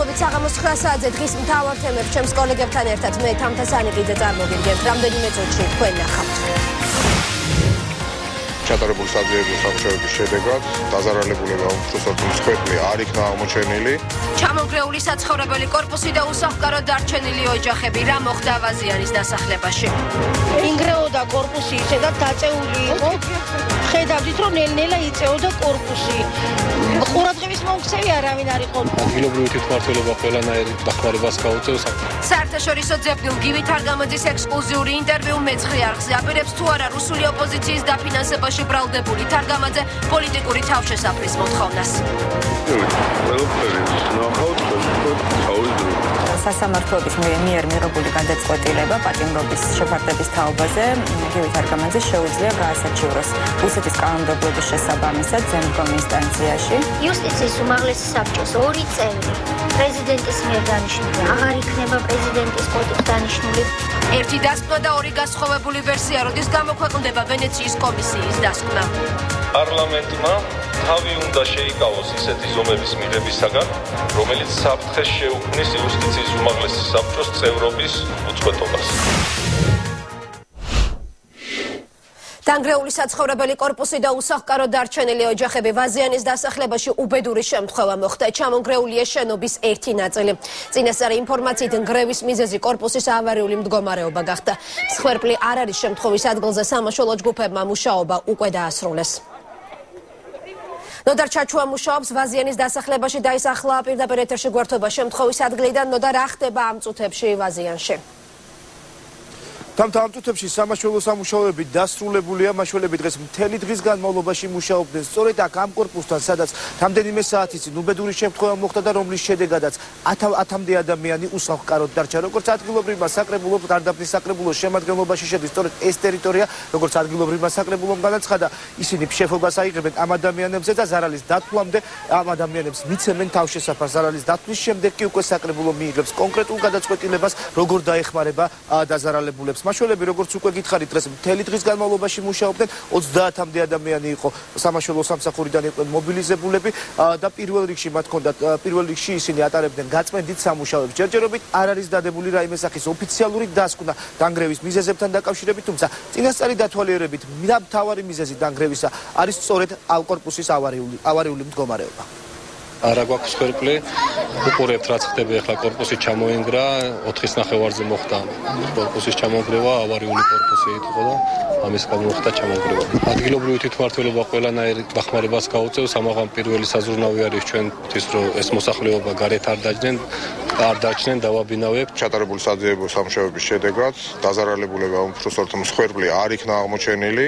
დაახლოებით საღამოს 9 საათზე დღის მთავარ თემებს ჩემს კოლეგებთან ერთად მე თამთასანიკიძე წარმოგიდგენთ. რამდენიმე წუთში თქვენ ნახავთ. ჩატარებული საძიებო სამუშაოების შედეგად დაზარალებულება უმცროსად მსხვერპლი არ იქნა აღმოჩენილი. ჩამონგრეული საცხოვრებელი კორპუსი და უსახლკაროდ დარჩენილი ოჯახები რა მოხდა ვაზიანის დასახლებაში. ინგრეოდა კორპუსი ისე და დაწეული იყო. ხედავდით რომ ნელ-ნელა იწეოდა კორპუსი. ყურადღების მომქცევი არავინ არ იყო. ადგილობრივი თვითმმართველობა ყველანაირი დახმარებას გაუწევს. საერთაშორისო ძებნილ გივით არგამოძის ექსკლუზიური ინტერვიუ მეცხრე არხზე აპირებს თუ არა რუსული ოპოზიციის დაფინანსებაში ბრალდებული თარგამაძე პოლიტიკური თავშესაფრის მოთხოვნას. სასამართლოების მიერ მიღებული გადაწყვეტილება პატიმრობის შეფარდების თაობაზე გივით არგამაძეს შეუძლია გაასაჩივროს რუსეთის კანონმდებლობის შესაბამისად ზემდგომ ინსტანციაში. იუსტიციის უმაღლესი საბჭოს 2 წევრი პრეზიდენტის მიერ დანიშნული აღარ იქნება პრეზიდენტის კოდით დანიშნული. ერთი დასკვნა და ორი გასხოვებული ვერსია, როდის გამოქვეყნდება ვენეციის კომისიის დასკვნა. პარლამენტმა თავი უნდა შეიკავოს ისეთი ზომების მიღებისაგან, რომელიც საფრთხეს შეუქმნის იუსტიციის უმაღლესი საბჭოს წევრობის უწყვეტობას. დანგრეული საცხოვრებელი კორპუსი და უსახლკაროდ დარჩენილი ოჯახები ვაზიანის დასახლებაში უბედური შემთხვევა მოხდა. ჩამონგრეულია შენობის ერთი ნაწილი. წინასწარი ინფორმაციით ნგრევის მიზეზი კორპუსის ავარიული მდგომარეობა გახდა. მსხვერპლი არ არის შემთხვევის ადგილზე, სამაშველო ჯგუფებმა მუშაობა უკვე დაასრულეს. ნოდარ ჩაჩუა მუშაობს ვაზიანის დასახლებაში და ის ახლა პირდაპირ ეთერში გვერდდება შემთხვევის ადგილიდან. ნოდარ, რა ხდება ამ წუთებში ვაზიანში? ამ წუთებში სამაშველო სამუშაოები დასრულებულია. მაშველები დღეს მთელი დღის განმავლობაში მუშაობდნენ სწორედ აქ ამ კორპუსთან, სადაც რამდენიმე საათის წინ უბედური შემთხვევა მოხდა და რომლის შედეგადაც 1000-მდე ადამიანი უსახლკაროდ დარჩა. როგორც ადგილობრივმა საკრებულომ გარდაბნის საკრებულოს შემადგენლობაში შედის სწორედ ეს ტერიტორია, როგორც ადგილობრივმა საკრებულომ განაცხადა, ისინი შეფობას აიღებენ ამ ადამიანებზე და ზარალის დათვლამდე ამ ადამიანებს მიცემენ თავშესაფარს. ზარალის დათვლის შემდეგ კი უკვე საკრებულო მიიღებს კონკრეტულ გადაწყვეტილებას, როგორ დაეხმარება დაზარალებულებს. მაშველები, როგორც უკვე გითხარით, დღეს მთელი დღის განმავლობაში მუშაობდნენ. 30-მდე ადამიანი იყო სამაშველო სამსახურიდან იყვნენ მობილიზებულები და პირველ რიგში ისინი ატარებდნენ გაწმენდით სამუშაოებს. ჯერჯერობით არ არის დადებული რაიმე სახის ოფიციალური დასკვნა დანგრევის მიზეზებთან დაკავშირებით, თუმცა წინასწარი დათვალიერებით მთავარი მიზეზი დანგრევისა არის სწორედ კორპუსის ავარიული მდგომარეობა. არა გვაქვს მსხვერპლი, უყურებთ რაც ხდება ახლა კორპუსი ჩამოინგრა, 4-ის ნახევარზე მოხდა კორპუსის ჩამონგრევა, ავარიული კორპუსი იყო და ამის გამო მოხდა ჩამონგრევა. ადგილობრივი თვითმმართველობა ყველანაირი დახმარებას გაუწევს, ამაღამ პირველი საზრუნავი არის ჩვენთვის, რომ ეს მოსახლეობა გარეთ არ დაჩნენ, დავაბინავებთ. ჩატარებული საძიებო სამუშაოების შედეგად დაზარალებულება უმცროსად მსხვერპლი არ იქნა აღმოჩენილი.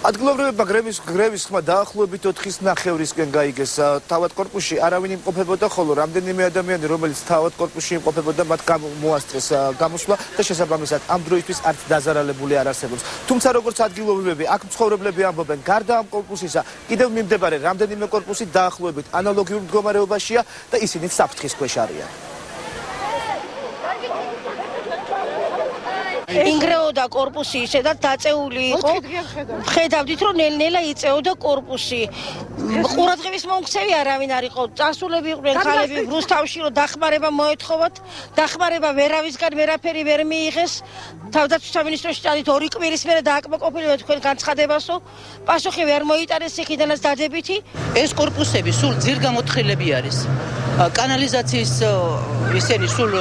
ადგილობრივებმა გრევის ხმა დაახლოებით 4-ის ნახევრისკენ გაიგეს. თავად კორპუსში არავინ იმყოფებოდა, ხოლო რამდენიმე ადამიანი, რომელიც თავად კორპუსში იმყოფებოდა, მათ მოასწრეს გამოსვლა და შესაბამისად ამ დროისთვის არც დაზარალებული არ არსებობს. თუმცა როგორც ადგილობრივები, აქ მცხოვრებლები ამბობენ, გარდა ამ კორპუსისა, კიდევ მიმდებარე რამდენიმე კორპუსი დაახლოებით ანალოგიურ მდგომარეობაშია და ისინიც საფრთხის ქვეშ არიან. ინგრეოდა კორპუსი ისე და დაწეული იყო. ხედავდით რომ ნელ-ნელა იწეოდა კორპუსი. ყურადღების მომქცევი არავინ არ იყო. წასულები იყვნენ ხალები რუსთავში, რომ დახმარება მოეთხოვათ. დახმარება ვერავისგან ვერაფერი ვერ მიიღეს. თავდაცვის სამინისტროში წადით 2 კვირის მერე დააკმაყოფილებთ თქვენ განცხადებასო. პასუხი ვერ მოიტანეს იქიდანაც დადებითი. ეს კორპუსები სულ ძირგამოთხილები არის. კანალიზაციის ისინი სულ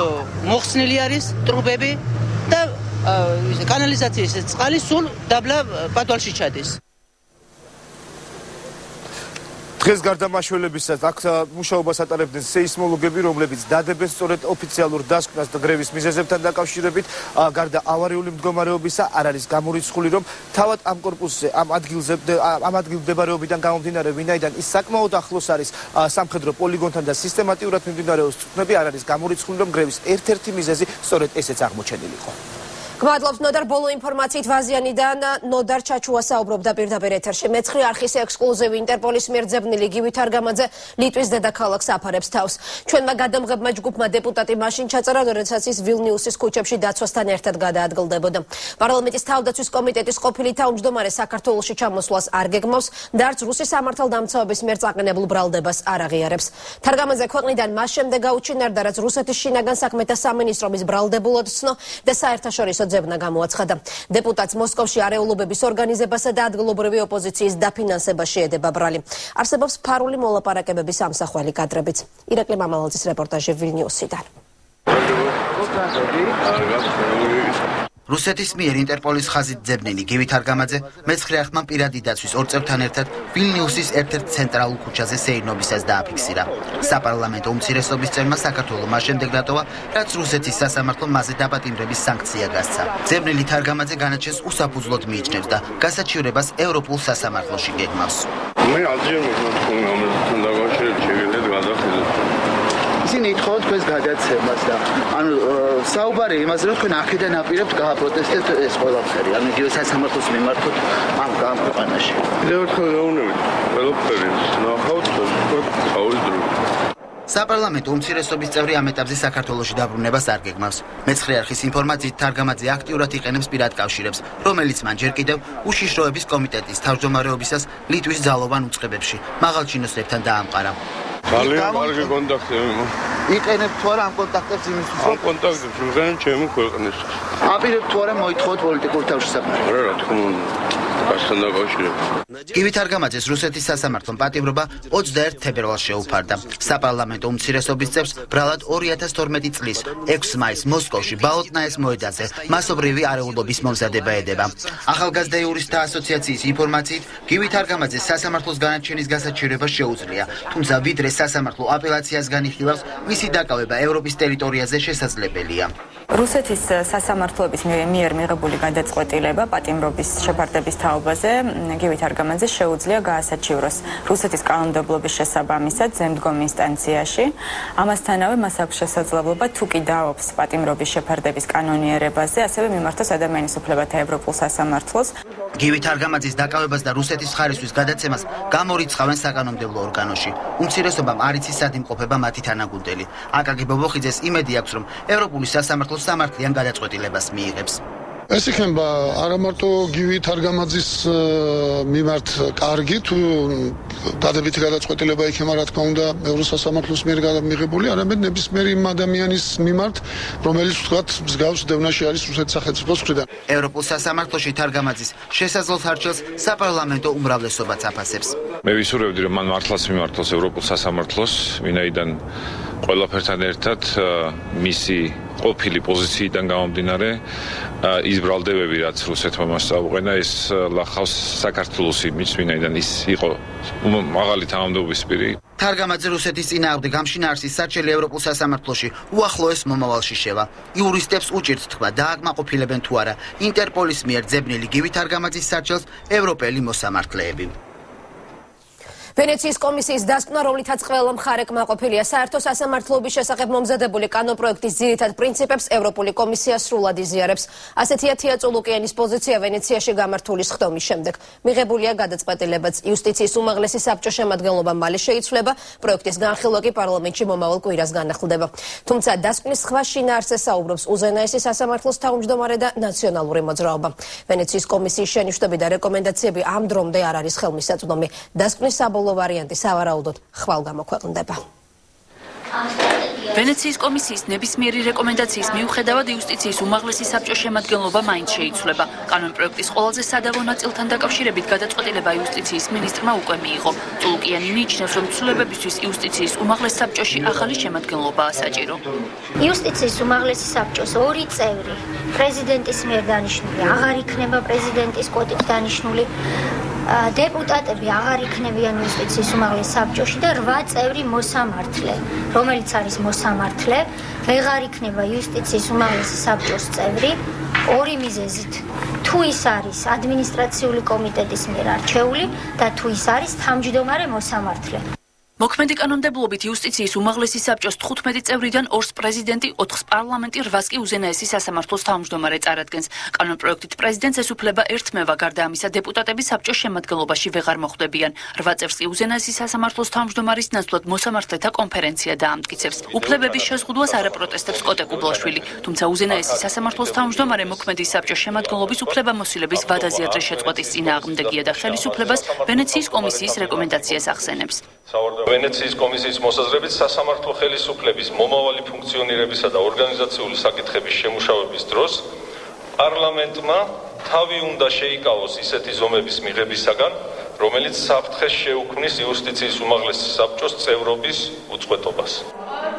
მოხსნილი არის ტრუბები და კანალიზაციის წყალი სულ დაბლა პატვალში ჩადის. დღეს გარდა მაშველებისა აქ მუშაობას ატარებდნენ სეისმოლოგები, რომლებიც დადებენ სწორედ ოფიციალურ დასკვნას და გრევის მიზეზებთან დაკავშირებით. გარდა ავარიული მდგომარეობისა არ არის გამორიცხული, რომ თავად ამ კორპუსზე, ამ ადგილმდებარეობიდან გამომდინარე, ვინაიდან ის საკმაოდ ახლოს არის სამხედრო პოლიგონთან და სისტემატიურად მიმდინარეობს წვრთნები, არ არის გამორიცხული, რომ გრევის ერთ-ერთი მიზეზი სწორედ ესეც აღმოჩენილიყო. გმადლობთ ნოდარ ბოლო ინფორმაციით ვაზიანიდან ნოდარ ჩაჩუა საუბრობდა პირდაპირ ეთერში. მეცხრე არხის ექსკლუზივი ინტერპოლის მიერ ძებნილი გივით არგამაძე ლიტვის დედაქალაქს აფარებს თავს. ჩვენმა გადამღებმა ჯგუფმა დეპუტატი მაშინ ჩაწერა, როდესაც ის ვილნიუსის ქუჩებში დაცვასთან ერთად გადაადგილდებოდა. პარლამენტის თავდაცვის კომიტეტის ყოფილი თავმჯდომარე საქართველოში ჩამოსვლას არ გეგმავს და არც რუსი სამართალდამცავების მიერ წაყენებულ ბრალდებას არ აღიარებს. თარგამაძე ქვეყნიდან მას შემდეგ გაუჩინარდა, რაც რუსეთის შინაგან საქმეთა სამინისტრობის ბრალდებულად ცნო და საერთაშორისო ძებნა გამოაცხადა. დეპუტატს მოსკოვში არეულობების ორგანიზებასა და ადგილობრივი ოპოზიციის დაფინანსებაში ედება ბრალი. არსებობს ფარული მოლაპარაკებების ამსახველი კადრებიც. ირაკლი მამალაძის რეპორტაჟი ვილნიუსიდან. რუსეთის მიერ ინტერპოლის ხაზით ძებნილი გივით არგამაძე მეცხრე არხმა პირადი დაცვის ორ წევრთან ერთად ვილნიუსის ერთ-ერთ ცენტრალურ ქუჩაზე სეირნობისას დააფიქსირა. საპარლამენტო უმცირესობის წევრმა საქართველო მას შემდეგ დატოვა, რაც რუსეთის სასამართლომ მასზე დაპატიმრების სანქცია გასცა. ძებნილი არგამაძე განაჩენს უსაფუძვლოდ მიიჩნევს და გასაჩივრებას ევროპულ სასამართლოში გეგმავს. მე ალჯერმოსთან დაკავშირებით შეგიძლიათ გადახედოთ. ისინი ითხოვთ თქვენს გადაცემას და ანუ საუბარი იმაზე, რომ თქვენ აქედან აპირებთ გააპროტესტებთ ეს ყველაფერი, ანუ იგივე სასამართლოს მიმართოთ ამ ქვეყანაში. კიდევ ერთხელ გეუბნებით, ყველაფერი ნახავთ, თავის დრო. საპარლამენტო უმცირესობის წევრი ამ ეტაპზე საქართველოში დაბრუნებას არ გეგმავს. მეცხრე არხის ინფორმაციით თარგამაძე აქტიურად იყენებს პირად კავშირებს, რომელიც მან ჯერ კიდევ უშიშროების კომიტეტის თავმჯდომარეობისას ლიტვის ძალოვან უწყებებში მაღალ ჩინოსნებთან დაამყარა. ძალიან კარგი კონტაქტები. იყენებთ თუ არა ამ კონტაქტებს იმისთვის, ამ კონტაქტებს ვიყენებ ჩემი ქვეყნის. აპირებთ თუ არა მოითხოვოთ პოლიტიკურ თავშესაფრად. არა, რა თქმა უნდა. გასთან დაკავშირებით. გივით არგამაძეს რუსეთის სასამართლომ პატიმრობა 21 თებერვალს შეუფარდა. საპარლამენტო უმცირესობის წევრს ბრალად 2012 წლის 6 მაისს მოსკოვში ბალოტნაეს მოედანზე მასობრივი არეულობის მომზადება ედება. ახალგაზრდა იურისტთა ასოციაციის ინფორმაციით, გივით არგამაძეს სასამართლოს განაჩენის გასაჩივრება შეუძლია, თუმცა ვიდრე სასამართლო აპელაციას განიხილავს, მისი დაკავება ევროპის ტერიტორიაზე შესაძლებელია. რუსეთის სასამართლოების მიერ მიღებული გადაწყვეტილება პატიმრობის შეფარდების თაობაზე გივით არგამაძეს შეუძლია გაასაჩივროს რუსეთის კანონმდებლობის შესაბამისად ზემდგომ ინსტანციაში. ამასთანავე მას აქვს შესაძლებლობა თუ კი დაობს პატიმრობის შეფარდების კანონიერებაზე, ასევე მიმართოს ადამიანის უფლებათა ევროპულ სასამართლოს. გივით არგამაძის დაკავებას და რუსეთის ხარისთვის გადაცემას გამორიცხავენ საკანონმდებლო ორგანოში. უმცირესობამ არ იცის სად იმყოფება მათი თანაგუნდელი. აკაკი ბობოხიძეს იმედი აქვს, რომ ევროპული სასამართლო სამართლიან გადაწყვეტილებას მიიღებს. ეს იქნება არა მარტო გივით არგამაძის მიმართ კარგი, თუ დადებითი გადაწყვეტილება იქნება, რა თქმა უნდა, ევროსასამართლოს მიერ მიღებული, არამედ ნებისმიერი იმ ადამიანის მიმართ, რომელიც ვთქვათ, მსგავს დევნაში არის რუსეთის სახელმწიფოს მხრიდან. ევროპულ სასამართლოში არგამაძის შესაძლოს არჩევს საპარლამენტო უმრავლესობაც აფასებს. მე ვისურვებდი, რომ მან მართლაც მიმართოს ევროპულ სასამართლოს, ვინაიდან ყველაფერთან ერთად მისი ყოფილი პოზიციიდან გამომდინარე ის ბრალდებები, რაც რუსეთმა მას წაუყენა, ეს ლახავს საქართველოს იმიჯს, ვინაიდან ის იყო მაღალი თანამდებობის პირი. თარგამაძე რუსეთის წინააღმდეგ გამშინაარსის სარჩელი ევროპულ სასამართლოში უახლოეს მომავალში შევა. იურისტებს უჭირთ თქვა, დააკმაყოფილებენ თუ არა ინტერპოლის მიერ ძებნილი გივით არგამაძის სარჩელს ევროპელი მოსამართლეები. ვენეციის კომისიის დასკვნა, რომლითაც ყველა მხარე კმაყოფილია საერთო სასამართლოების შესახებ მომზადებული კანონპროექტის ძირითად პრინციპებს, ევროპული კომისია სრულად იზიარებს. ასეთია თია წულუკიანის პოზიცია ვენეციაში გამართული სხდომის შემდეგ. მიღებულია გადაწყვეტილებაც. იუსტიციის უმაღლესი საბჭო შემადგენლობა მალე შეიცვლება, პროექტის განხილვა კი პარლამენტში მომავალ კვირას განახლდება. თუმცა დასკვნის სხვა შინაარსზე საუბრობს უზენაესი სასამართლოს თავმჯდომარე და ნაციონალური მოძრაობა. ვენეციის კომისიის შენიშვნები და რეკომენდაციები ამ დრომდე არ არის ხელმისაწვდომი. დასკვნის ვარიანტი სავარაუდოდ ხვალ გამოქვეყნდება. ვენეციის კომისიის ნებისმიერი რეკომენდაციის მიუხედავად იუსტიციის უმაღლესი საბჭოს შემადგენლობა მაინც შეიცვლება. კანონპროექტის ყველაზე სადავო ნაწილთან დაკავშირებით გადაწყვეტილება იუსტიციის მინისტრმა უკვე მიიღო. წულუკიანი მიიჩნევს, რომ ცვლილებებისთვის იუსტიციის უმაღლეს საბჭოში ახალი შემადგენლობაა საჭირო. იუსტიციის უმაღლესი საბჭოს 2 წევრი პრეზიდენტის მიერ დანიშნული, აღარ იქნება პრეზიდენტის კვოტით დანიშნული. დეპუტატები აღარ იქნებიან იუსტიციის უმაღლეს საბჭოში და 8 წევრი მოსამართლე, რომელიც არის მოსამართლე, ვეღარ იქნება იუსტიციის უმაღლესი საბჭოს წევრი, ორი მიზეზით. თუ ის არის ადმინისტრაციული კომიტეტის მიერ არჩეული და თუ ის არის თავმჯდომარე მოსამართლე. მოქმედი კანონმდებლობით იუსტიციის უმაღლესი საბჭოს 15 წევრიდან 2-ს პრეზიდენტი, 4-ს პარლამენტი, 8-ს კი უზენაესი სასამართლოს თავმჯდომარე წარადგენს. კანონპროექტით პრეზიდენტს ესუფლება ერთმევა, გარდა ამისა დეპუტატები საბჭოს შემადგენლობაში ვეღარ მოხვდებიან. 8 წევრს კი უზენაესი სასამართლოს თავმჯდომარის ნაცვლად მოსამართლეთა კონფერენცია დაამტკიცებს. უფლებების შეზღუდვას არ აპროტესტებს კოტე კუბლაშვილი, თუმცა უზენაესი სასამართლოს თავმჯდომარე მოქმედი საბჭოს შემადგენლობის უფლებამოსილების ვადაზე ადრე შეწყვეტის წინააღმდეგია და ხელისუფლებას ვენეციის კომისიის რეკომენდაციას ახსენებს. ვენეციის კომისიის მოსაზრებით სასამართლო ხელისუფლების მომავალი ფუნქციონირებისა და ორგანიზაციული საკითხების შემუშავების დროს პარლამენტმა თავი უნდა შეიკავოს ისეთი ზომების მიღებისაგან, რომელიც საფრთხეს შეუქმნის იუსტიციის უმაღლესი საბჭოს წევრობის უწყვეტობას.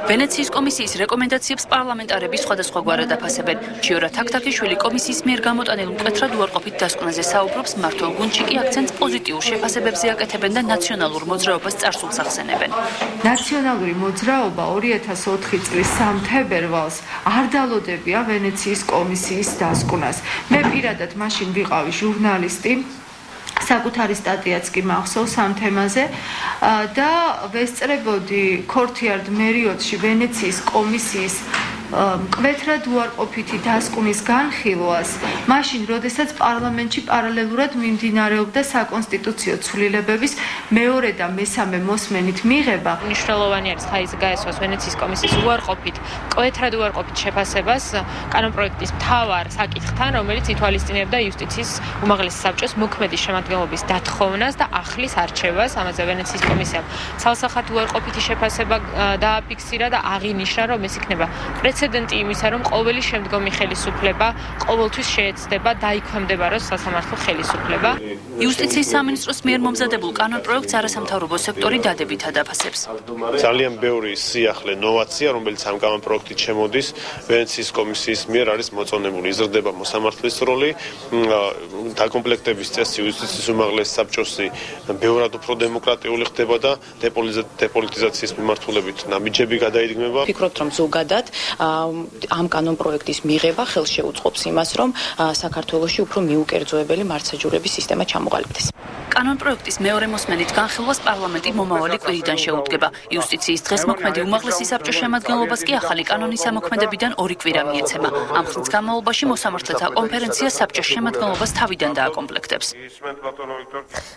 ვენეციის კომისიის რეკომენდაციებს პარლამენტარები სხვადასხვაგვარად აფასებენ. ჩიორა თაქთაქიშვილი კომისიის მიერ გამოტანილ მკვეთრად უარყოფით დასკვნაზე საუბრობს, მართლ გუნდში კი აქცენტს პოზიტიურ შეფასებებზე აკეთებენ და ნაციონალურ მოძრაობას წარსულს ახსენებენ. ნაციონალური მოძრაობა 2004 წლის 3 თებერვალს არ დალოდებია ვენეციის კომისიის დასკვნას. მე პირადად მაშინ ვიყავი ჟურნალისტი, საკუთარი სტატიაც კი მახსოვს ამ თემაზე და ვესწრებოდი ქორთიარდ მერიოდში ვენეციის კომისიის მკვეთრად უარყოფითი დასკვნის განხილვას, მაშინ, როდესაც პარლამენტში პარალელურად მიმდინარეობდა საკონსტიტუციო ცვლილებების მეორე და მესამე მოსმენით მიღება. მნიშვნელოვანი არის ხაიზ გაესვას ვენეციის კომისიის უარყოფით, მკვეთრად უარყოფით შეფასებას კანონპროექტის მთავარ საკითხთან, რომელიც ითვალისწინებდა იუსტიციის უმაღლესი საბჭოს მოქმედი შემადგენლობის დათხოვნას და ახლის არჩევას. ამაზე ვენეციის კომისიამ ცალსახად უარყოფითი შეფასება დააფიქსირა და აღინიშნა, რომ ეს იქნება პრეცედენტი იმისა, რომ ყოველი შემდგომი ხელისუფლება ყოველთვის შეეცდება დაიქვემდებაროს სასამართლო ხელისუფლება. იუსტიციის სამინისტროს მიერ მომზადებულ კანონპროექტს არასამთავრობო სექტორი დადებითად აფასებს. ძალიან ბევრი სიახლე ნოვაცია, რომელიც ამ კანონპროექტით შემოდის, ვენეციის კომისიის მიერ არის მოწონებული. იზრდება მოსამართლის როლი, დაკომპლექტების წესი იუსტიციის უმაღლესი საბჭოსი ბევრად უფრო დემოკრატიული ხდება და დეპოლიტიზაციის მიმართულებით ნაბიჯები გადაიდგმება. ვფიქრობთ, რომ ზოგადად ამ კანონპროექტის მიღება ხელს შეუწყობს იმას, რომ საქართველოში უფრო მიუკერძოებელი მართლმსაჯულების სისტემა ჩამოყალიბდეს. კანონპროექტის მეორე მოსმენით განხილვას პარლამენტი მომავალი კვირიდან შეუდგება. იუსტიციის დღეს მოქმედი უმაღლესი საბჭოს შემადგენლობას კი ახალი კანონის ამოქმედებიდან 2 კვირა მიეცემა. ამ ხნის განმავლობაში მოსამართლეთა კონფერენცია საბჭოს შემადგენლობას თავიდან დააკომპლექტებს.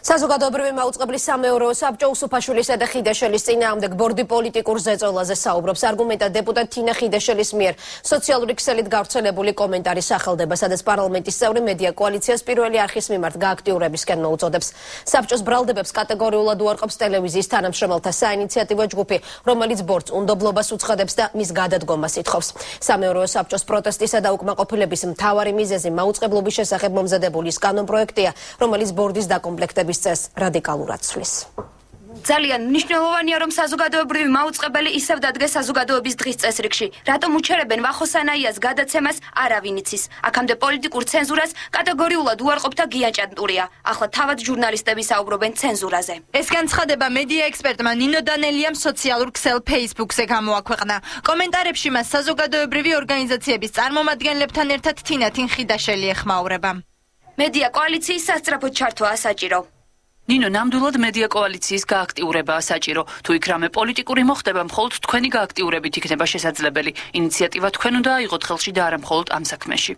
საზოგადოებრივი მაუწყებლის სამეურვეო საბჭო უსუფაშვილისა და ხიდაშელის წინააღმდეგ ბორდი პოლიტიკურ ზეწოლაზე საუბრობს. არგუმენტად დეპუტატ თინა ხიდაშელის მიერ სოციალური ქსელით გავრცელებული კომენტარი სახელდება, სადაც პარლამენტის წევრი მედია კოალიციას პირველი არხის მიმართ გააქტიურებისკენ მოუწოდებს. საბჭოს ბრალდებებს კატეგორიულად უარყოფს ტელევიზიის თანამშრომელთა საინიციატივო ჯგუფი, რომელიც ბორცვ უნდობლობას უცხადებს და მის გადადგომას ითხოვს. სამეურვეო საბჭოს პროტესტისა და უკმაყოფილების მთავარი მიზეზი მაუწყებლობის შესახებ მომზადებული კანონპროექტია, რომელიც ბორდის დაკომპლექტების წესს რადიკალურად ცვლის. ძალიან მნიშვნელოვანია, რომ საზოგადოებრივი მაუწყებელი ისევ დადგეს საზოგადოების დღის წესრიგში. რატომ უჩერებენ ვახოსანაიას გადაცემას, არავინ იცის. აქამდე პოლიტიკურ ცენზურას კატეგორიულად უარყოფდა გიან ჭანტურია. ახლა თავად ჟურნალისტები საუბრობენ ცენზურაზე. ეს განცხადება მედია ექსპერტმა ნინო დანელიამ სოციალურ ქსელ Facebook-ზე გამოაქვეყნა. კომენტარებში მას საზოგადოებრივი ორგანიზაციების წარმომადგენლებთან ერთად თინა ხიდაშელი ეხმაურება. მედია კოალიციის სასწრაფოდ ჩართვა ასაჭირო. ნინო, ნამდვილად მედია კოალიციის გააქტიურებაა საჭირო. თუ იქ რამე პოლიტიკური მოხდება, მხოლოდ თქვენი გააქტიურებით იქნება შესაძლებელი. ინიციატივა თქვენ უნდა აიღოთ ხელში და არა მხოლოდ ამ საქმეში.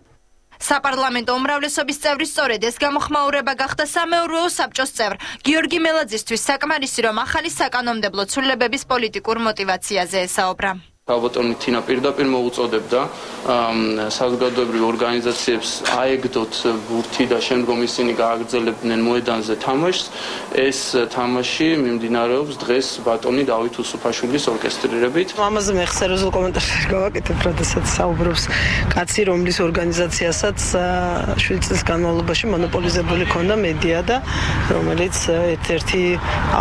საპარლამენტო უმრავლესობის წევრი სწორედ ეს გამოხმაურება გახდა სამეურვეო საბჭოს წევრ გიორგი მელაძისთვის საკმარისი, რომ ახალი საკანონმდებლო ცვლილებების პოლიტიკურ мотиваციაზე ესაუბრა. ალბათონი თინა პირდაპირ მოუწოდებდა საზოგადოებრივ ორგანიზაციებს აეგდოთ ბურთი და შემდგომ ისინი გააგრძელებდნენ მოედანზე თამაშს. ეს თამაში მიმდინარეობს დღეს ბატონი დავით უსუფაშვილის ორკესტრირებით. ამაზე მე სერიოზულ კომენტარს გავაკეთებ, როდესაც საუბრობს კაცი, რომლის ორგანიზაციასაც 7 წლის განმავლობაში მონოპოლიზებული ქონდა მედია და რომელიც ერთ-ერთი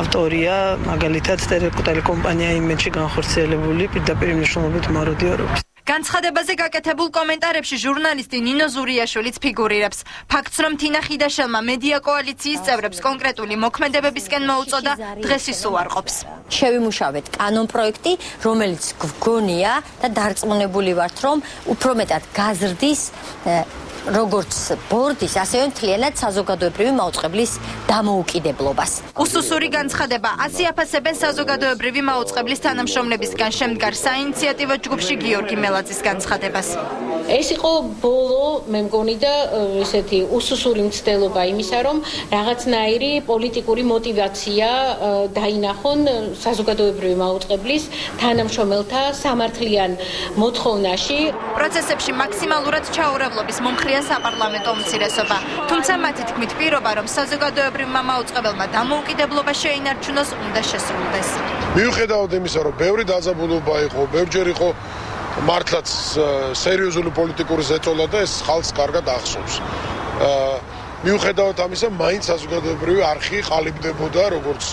ავტორია, მაგალითად ტელეკომპანია იმედში განხორციელებული პირდაპირ მნიშვნელობით მაროდიარობის. განცხადებაზე გაკეთებულ კომენტარებში ჟურნალისტი ნინო ზურიაშვილიც ფიგურირებს. ფაქტს, რომ თინა ხიდაშელმა მედია კოალიციის წევრებს კონკრეტული მოქმედებებისკენ მოუწოდა, დღეს ის უარყოფს. შევიმუშავეთ კანონპროექტი, რომელიც გგონია და დარწმუნებული ვართ, რომ უფრო მეტად გაზრდის როგორც ბორდის, ასევე მთლიანად საზოგადოებრივი მაუწყებლის დამოუკიდებლობას. უსუსური განცხადება ასე აფასებენ საზოგადოებრივი მაუწყებლის თანამშრომლებისგან შემდგარ საინიციატივო ჯგუფში გიორგი მელაძის განცხადებას. ეს იყო ბოლო, მე მგონი და ესეთი უსუსური მცდელობა იმისა, რომ რაღაცნაირი პოლიტიკური мотиваცია დაინახონ საზოგადოებრივი მაუწყებლის თანამშრომელთა სამართლიან მოთხოვნაში. პროცესებში მაქსიმალურად ჩაურევლობის მომხრეა საპარლამენტო უმცირესობა. თუმცა მათი თქმით პირობა, რომ საზოგადოებრივმა მაუწყებელმა დამოუკიდებლობა შეინარჩუნოს, უნდა შესრულდეს. მიუხედავად იმისა, რომ ბევრი დაძაბულობა იყო, ბევრჯერ იყო მართლაც სერიოზული პოლიტიკური ზეწოლა და ეს ხალხს კარგად ახსოვს. მიუხედავად ამისა, მაინც საზოგადოებრივი არხი ყალიბდებოდა როგორც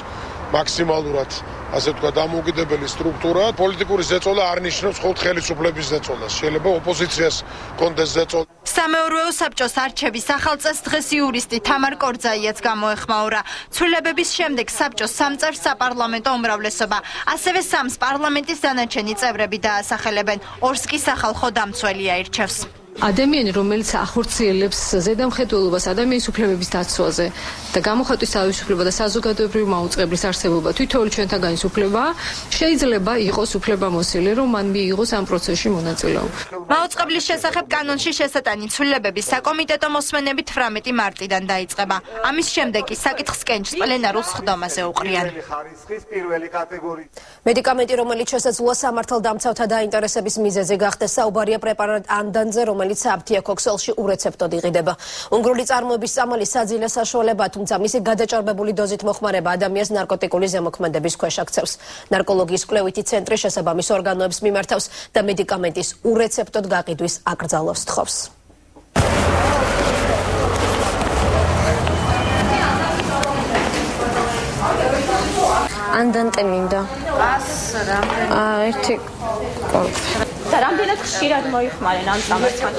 მაქსიმალურად ასე თქვა დამოუკიდებელი სტრუქტურა. პოლიტიკური ზეწოლა არ ნიშნავს მხოლოდ ხელისუფლების ზეწოლას. შეიძლება ოპოზიციას კონდეს ზეწოლა. სამეურვეო საბჭოს არჩევის ახალ წესს დღეს იურისტი თამარ კორძაიაც გამოეხმაურა. ცვლილებების შემდეგ საბჭოს სამწევს საპარლამენტო უმრავლესობა, ასევე სამს პარლამენტის დანარჩენი წევრები დაასახელებენ. ორს კი სახალხო დამცველი აირჩევს. ადამიანი, რომელიც ახორციელებს ზედამხედველობას ადამიანის უფლებების დაცვაზე და გამოხატვის თავისუფლება და საზოგადოებრივი მაუწყებლის არსებობა თითოეული ჩვენთაგანის უფლებაა, შეიძლება იყოს უფლებამოსილი, რომ მან მიიღოს ამ პროცესში მონაწილეობა. მაუწყებლის შესახებ კანონში შესატანი ცვლილებების საკომიტეტო მოსმენები 18 მარტიდან დაიწყება. ამის შემდეგ კი საკითხს კენჭს პლენარულ სხდომაზე უყრიან. მედიკამენტი, რომელიც შესაძლოა სამართალდამცავთა დაინტერესების მიზეზი გახდეს, საუბარია პრეპარატ ანდანზე, რომელიც აფთია ქოქსელში ურეცეპტოდ იყიდება. უნგრული წარმოების წამალი საძილე საშუალება, თუმცა მისი გადაჭარბებული დოზით მოხმარება ადამიანს ნარკოტიკული ზემოქმედების ქვეშ აქცევს. ნარკოლოგიის კვლევითი ცენტრი შესაბამის ორგანოებს მიმართავს და მედიკამენტის ურეცეპტოდ გაყიდვის აკრძალავს თხოვს. ანდანტე მინდა. ერთი და რამდენად ხშირად მოიხმარენ ამ წამებთან?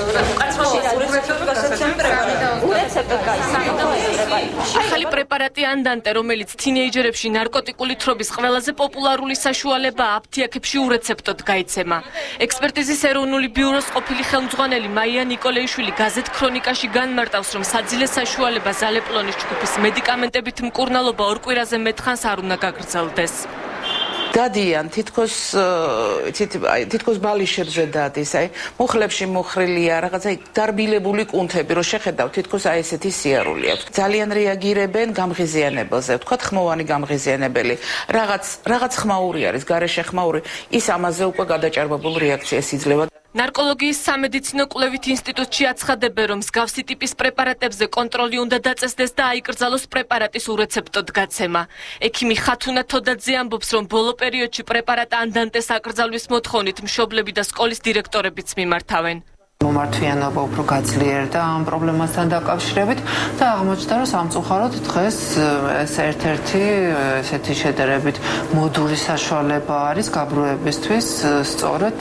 ახალი პრეპარატი ანდანტე, რომელიც თინეიჯერებში ნარკოტიკული თრობის ყველაზე პოპულარული საშუალებაა, აფთიაქებში ურეცეპტოდ გაიცემა. ექსპერტიზის ეროვნული ბიუროს ყოფილი ხელმძღვანელი მაია ნიკოლეიშვილი გაზეთ ქრონიკაში განმარტავს, რომ საძილე საშუალება ზალეპლონის ჯგუფის მედიკამენტებით მკურნალობა ორ კვირაზე მეტხანს არ უნდა გაგრძელდეს. დადიან თითქოს ბალიშებზე დადის, მუხლებში მუხრილია, რაღაცა დარბილებული კუნთები, რომ შეხედავ თითქოს ესეთი სიარული აქვს. ძალიან რეაგირებენ გამღიზიანებელზე, ვთქვათ ხმოვანი გამღიზიანებელი. რაღაც ხმაური არის, გარეშე ხმაური, ის ამაზე უკვე გადაჭარბებულ რეაქციას იძლევა. ნარკოლოგიის სამედიცინო კვლევით ინსტიტუტში აცხადებენ, რომ მსგავსი ტიპის პრეპარატებზე კონტროლი უნდა დაწესდეს და აიკრძალოს პრეპარატის ურეცეპტოდ გაცემა. ექიმი ხათუნა თოდაძე ამბობს, რომ ბოლო პერიოდში პრეპარატ ანდანტეს აკრძალვის მოთხოვნით მშობლები და სკოლის დირექტორებიც მიმართავენ. მომართვიანობა უფრო გაძლიერდა ამ პრობლემასთან დაკავშირებით და აღმოჩნდა, რომ სამწუხაროდ დღეს ეს ერთ-ერთი ესეთი შედარებით მოდური საშუალება არის გაბრუებისთვის სწორედ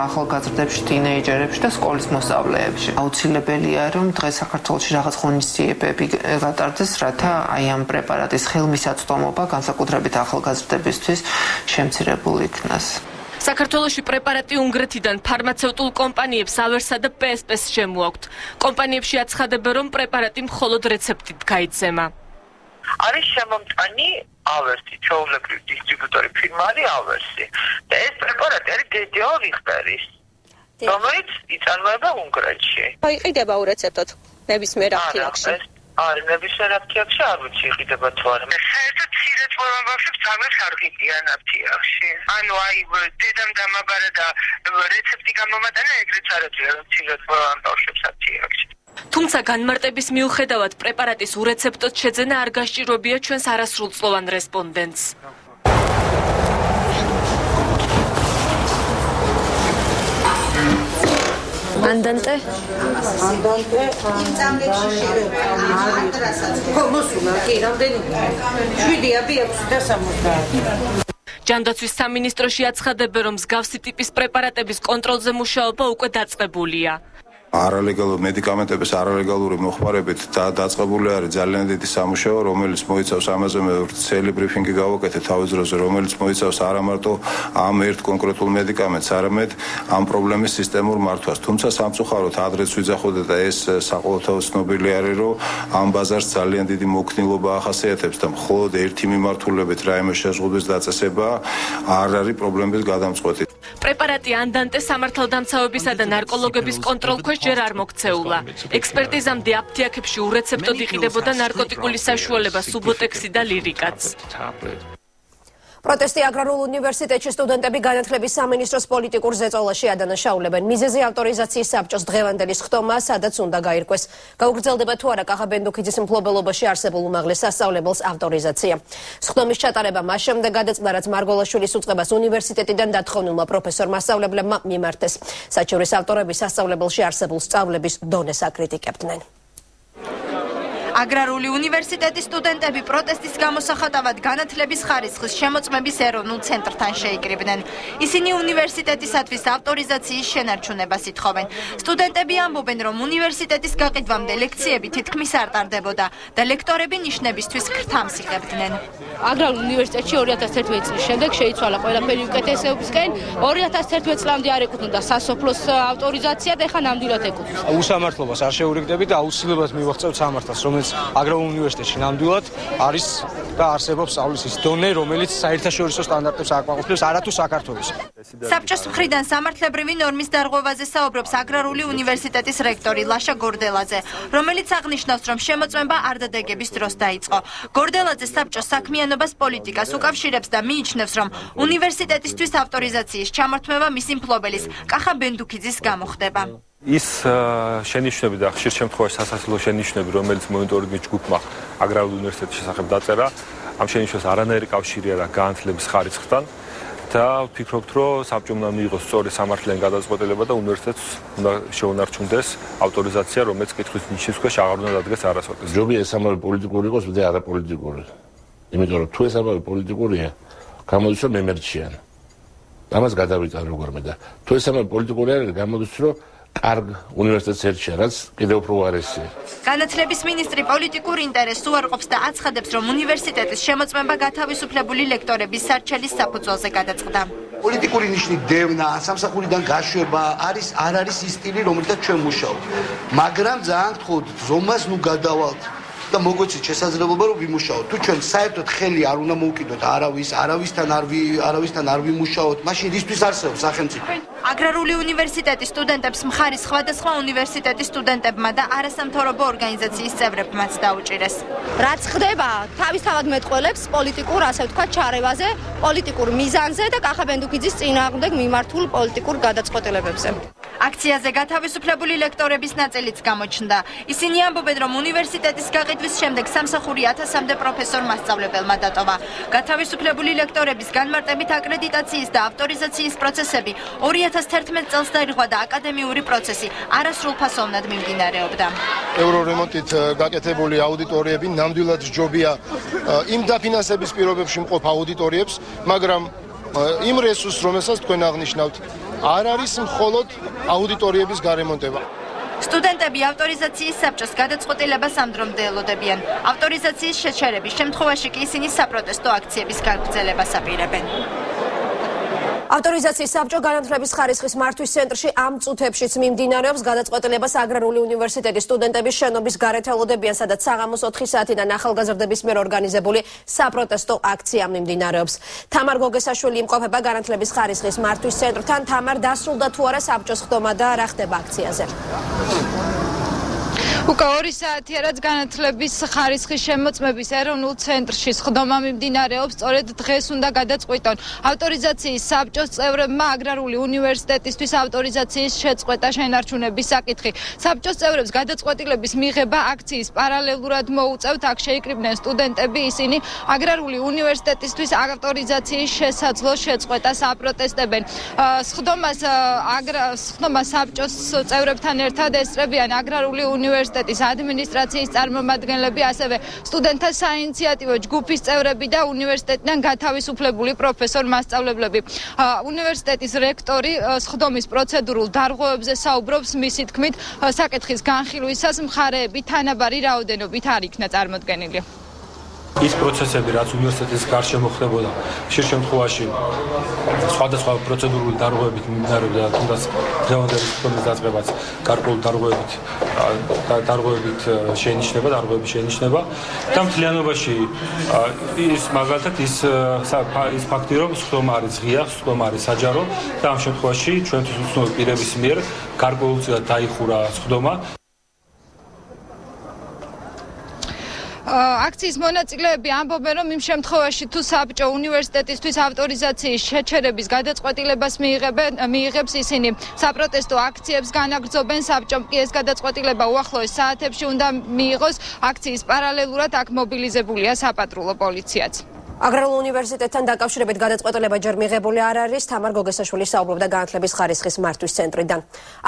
ახალგაზრდებში, თინეიჯერებში და სკოლის მოსწავლეებში. აუცილებელია, რომ დღეს საქართველოში რაღაც ღონისძიებები გატარდეს, რათა აი ამ პრეპარატის ხელმისაწვდომობა განსაკუთრებით ახალგაზრდებისთვის შემცირებული იქნას. საქართველოში პრეპარატი უნგრეთიდან ფარმაცევტულ კომპანიებს ავერსა და PSP-ს შემოაქვთ. კომპანიებში აცხადებენ, რომ პრეპარატი მხოლოდ რეცეპტით გაიცემა. არის შემომწანი ავერსი, ჩვეულებრივი დისტრიბუტორი ფირმა არის ავერსი. და ეს პრეპარატი არის DDO რიხტერის, რომელიც იწარმოება უნგრეთში. იყიდება ურეცეპტოდ ნებისმიერ აფთიაქში. არის ნებისმიერ აფთიაქში, არ ვიცი იყიდება თუ არა. საერთოდ მცირე წვეულან ბავშვებს თამაშს არ ყიდიან აფთიაქში. ანუ აი დედამ დამაბარა და რეცეპტი გამომატანა, ეგრეც არ ეძლია რომ მცირე წვეულან ბავშვებს აფთიაქში. თუმცა განმარტების მიუხედავად პრეპარატის ურეცეპტოდ შეძენა არ გასჭირვებია ჩვენს არასრულწლოვან რესპონდენტს. ანდანტე? ანდანტე. იმ წამებში შეიძლება. ხო, მოსულა, კი, რამდენი? 7-ია, 660. ჯანდაცვის სამინისტროში აცხადებენ, რომ მსგავსი ტიპის პრეპარატების კონტროლზე მუშაობა უკვე დაწყებულია. არალეგალურ მედიკამენტების არალეგალური მოხმარებით დაწყებული არის ძალიან დიდი სამუშაო, რომელიც მოიცავს ამაზე მე ცელი ბრიფინგი გავაკეთე თავის დროზე, რომელიც მოიცავს არა მარტო ამ ერთ კონკრეტულ მედიკამენტს, არამედ ამ პრობლემის სისტემურ მართვას. თუმცა სამწუხაროდ ადრეც ვიძახოდა და ეს საყოველთაოდ ცნობილი არის, რომ ამ ბაზარს ძალიან დიდი მოქნილობა ახასიათებს და მხოლოდ ერთი მიმართულებით რაიმე შეზღუდვის დაწესება არ არის პრობლემის გადამწყვეტი. პრეპარატი ანდანტე სამართალდამცავებისა და ნარკოლოგების კონტროლქვეშ ჯერ არ მოქცეულა. ექსპერტიზამდე აფთიაქებში ურეცეპტოდ იყიდებოდა ნარკოტიკული საშუალება სუბოტექსი და ლირიკაც. პროტესტი აგრარულ უნივერსიტეტში სტუდენტები განათლების სამინისტროს პოლიტიკურ ზეწოლაში ადანაშაულებენ. მიზეზი ავტორიზაციის საბჭოს დღევანდელი სხდომაა, სადაც უნდა გაირკვეს. გაუგრძელდება თუ არა კახაბენდუქიძის მფლობელობაში არსებულ უმაღლეს სასწავლებელს ავტორიზაცია. სხდომის ჩატარება მას შემდეგ გადაწყდა, რაც მარგოლაშვილის უწყებას უნივერსიტეტიდან დათხოვნილმა პროფესორ-მასწავლებლებმა მიმართეს. საჩევრის ავტორები სასწავლებელში არსებულ სწავლების დონეს აკრიტიკებდნენ. აგრარული უნივერსიტეტის სტუდენტები პროტესტის გამოსახატავად განათლების ხარისხის შემოწმების ეროვნულ ცენტრთან შეიკრიბნენ. ისინი უნივერსიტეტისათვის ავტორიზაციის შენარჩუნებას ითხოვენ. სტუდენტები ამბობენ, რომ უნივერსიტეტის გაყიდვამდე ლექციები თითქმის არ ტარდებოდა და ლექტორები ნიშნებისთვის ქრთამს იღებდნენ. აგრარულ უნივერსიტეტში 2011 წლის შემდეგ შეიცვალა ყველაფერი უკეთესობისკენ. 2011 წლამდე არ ეკუთვნოდა სასოფლოს ავტორიზაცია და ეხლა ნამდვილად ეკუთვნის. უსამართლობას არ შეურიგდებით და აუცილებლად მივახცევთ სამართალს, რომელიც აგრარულ უნივერსიტეტში ნამდვილად არის და არსებობს სწავლის ის დონე, რომელიც საერთაშორისო სტანდარტებს აკმაყოფილებს არათუ საქართველოს. საბჭოს მხრიდან სამართლებრივი ნორმის დარღვევაზე საუბრობს აგრარული უნივერსიტეტის რექტორი ლაშა გორდელაძე, რომელიც აღნიშნავს, რომ შემოწმება არდადეგების დროს დაიწყო. გორდელაძე საბჭოს საქმიანობას პოლიტიკას უკავშირებს და მიიჩნევს, რომ უნივერსიტეტისთვის ავტორიზაციის ჩამორთმევა მისი მფლობელის კახა ბენდუქიძის გამო ხდება. ის შენიშვნები და ხშირ შემთხვევაში სასაცილო შენიშვნები, რომელიც მონიტორინგის ჯგუფმა აგრარულ უნივერსიტეტის შესახებ დაწერა, ამ შენიშვნას არანაირი კავშირი არ აქვს განათლების ხარისხთან და ვფიქრობთ, რომ საბჭომ უნდა მიიღოს სწორი სამართლიანი გადაწყვეტილება და უნივერსიტეტს უნდა შეუნარჩუნდეს ავტორიზაცია, რომელიც კითხვის ნიშნის ქვეშ აღარ უნდა დადგეს არასოდეს. ჯობია ეს ამავე პოლიტიკური იყოს, ვიდრე არაპოლიტიკური. იმიტომ რომ თუ ეს ამავე პოლიტიკურია, გამოდის რომ მემერჩიან. ამას გადავიტან როგორმე და თუ ეს ამავე პოლიტიკური არის, გამოდის რომ კარგ უნივერსიტეტს ერჩია, რაც კიდევ უფრო უარესია. განათლების მინისტრი პოლიტიკურ ინტერესს უარყოფს და აცხადებს, რომ უნივერსიტეტის შემოწმება გათავისუფლებული ლექტორების სარჩელის საფუძველზე გადაწყდა. პოლიტიკური ნიშნით დევნა, სამსახურიდან გაშვება არ არის ის სტილი, რომელთაც ჩვენ მუშაობთ. მაგრამ ძალიან გთხოვთ, ზომას ნუ გადავალთ და მოგვეცით შესაძლებლობა, რომ ვიმუშაოთ. თუ ჩვენ საერთოდ ხელი არ უნდა მოუკიდოთ არავისთან არ ვიმუშაოთ, მაშინ რისთვის არსებობს სახელმწიფო? აგრარული უნივერსიტეტის სტუდენტებს მხარის სხვადასხვა უნივერსიტეტის სტუდენტებმა და არასამთავრობო ორგანიზაციის წევრებმაც დაუჭირეს. რაც ხდება, თავისთავად მეტყველებს პოლიტიკურ, ასე ვთქვათ, ჩარევაზე, პოლიტიკურ მიზანზე და კახა ბენდუქიძის წინააღმდეგ მიმართულ პოლიტიკურ გადაწყვეტილებებზე. აქციაზე გათავისუფლებული ლექტორების ნაწილიც გამოჩნდა. ისინი ამბობენ, რომ უნივერსიტეტის გაყიდვის შემდეგ სამსახური 1000-მდე პროფესორ-მასწავლებელმა დატოვა. გათავისუფლებული ლექტორების განმარტებით აკრედიტაციის და ავტორიზაციის პროცესები 2011 წელს დაირღვა და აკადემიური პროცესი არასრულფასოვნად მიმდინარეობდა. ევრორემონტით გაკეთებული აუდიტორიები ნამდვილად ჯობია იმ დაფინანსების პირობებში მყოფ აუდიტორიებს, მაგრამ იმ რესურსს, რომელსაც თქვენ აღნიშნავთ, არ არის მხოლოდ აუდიტორიების გარემონტება. სტუდენტები ავტორიზაციის საბჭოს გადაწყვეტილებას ამ დრომდე ელოდებიან. ავტორიზაციის შეჩერების შემთხვევაში კი ისინი საპროტესტო აქციების გაგრძელებას აპირებენ. ავტორიზაციის საბჭო განათლების ხარისხის მართვის ცენტრში ამ წუთებშიც მიმდინარეობს გადაწყვეტილებას აგრარული უნივერსიტეტის სტუდენტების შენობის გარეთ ელოდებიან, სადაც საღამოს 4 საათიდან ახალგაზრდების მიერ ორგანიზებული საპროტესტო აქცია მიმდინარეობს. თამარ გოგესაშვილი იმყოფება განათლების ხარისხის მართვის ცენტრთან. თამარ, დასრულდა თუ არა საბჭოს ხდომა და რა ხდება აქციაზე? უკვე 2 საათია, რაც განათლების ხარისხის შემოწმების ეროვნულ ცენტრში ხდომა მიმდინარეობს. სწორედ დღეს უნდა გადაწყვიტონ ავტორიზაციის საბჭოს წევრებმა აგრარული უნივერსიტეტისთვის ავტორიზაციის შეწყვეტა შენარჩუნების საკითხი. საბჭოს წევრებს გადაწყვეტილების მიღება აქციის პარალელურად მოუწევთ. აქ შეიკრიბნენ სტუდენტები, ისინი აგრარული უნივერსიტეტისთვის ავტორიზაციის შესაძლო შეწყვეტას აპროტესტებენ. სხდომას საბჭოს წევრებთან ერთად ესწრებიან აგრარული უნივერსიტეტის უნივერსიტეტის ადმინისტრაციის წარმომადგენლები, ასევე სტუდენტთა საინიციატივო ჯგუფის წევრები და უნივერსიტეტიდან გათავისუფლებული პროფესორ-მასწავლებლები. უნივერსიტეტის რექტორი სხდომის პროცედურულ დარღვევებზე საუბრობს, მისი თქმით, საკითხის განხილვისას მხარეები თანაბარი რაოდენობით არ იქნა წარმოდგენილი. ის პროცესები, რაც უნივერსიტეტის გარშემო ხდებოდა, ხშირ შემთხვევაში სხვადასხვა პროცედურული დარღვევებით მიმდინარეობდა, თუნდაც დღევანდელი სხდომის დაწყებაც გარკვეული დარღვევებით შეინიშნება და მთლიანობაში ის მაგალითად ის ფაქტი, რომ სხდომა არის ღია, სხდომა არის საჯარო და ამ შემთხვევაში ჩვენთვის უცნობი პირების მიერ გარკვეულწილად დაიხურა სხდომა. აქციის მონაწილეები ამბობენ, რომ იმ შემთხვევაში თუ საბჭო უნივერსიტეტისთვის ავტორიზაციის შეჩერების გადაწყვეტილებას მიიღებს, ისინი საპროტესტო აქციებს განაგრძობენ. საბჭომ კი ეს გადაწყვეტილება უახლოეს საათებში უნდა მიიღოს. აქციის პარალელურად აქ მობილიზებულია საპატრულო პოლიციაც. აგრარულ უნივერსიტეტთან დაკავშირებით გადაწყვეტილება ჯერ მიღებული არ არის. თამარ გოგესაშვილი საუბრობდა განათლების ხარისხის მართვის ცენტრიდან.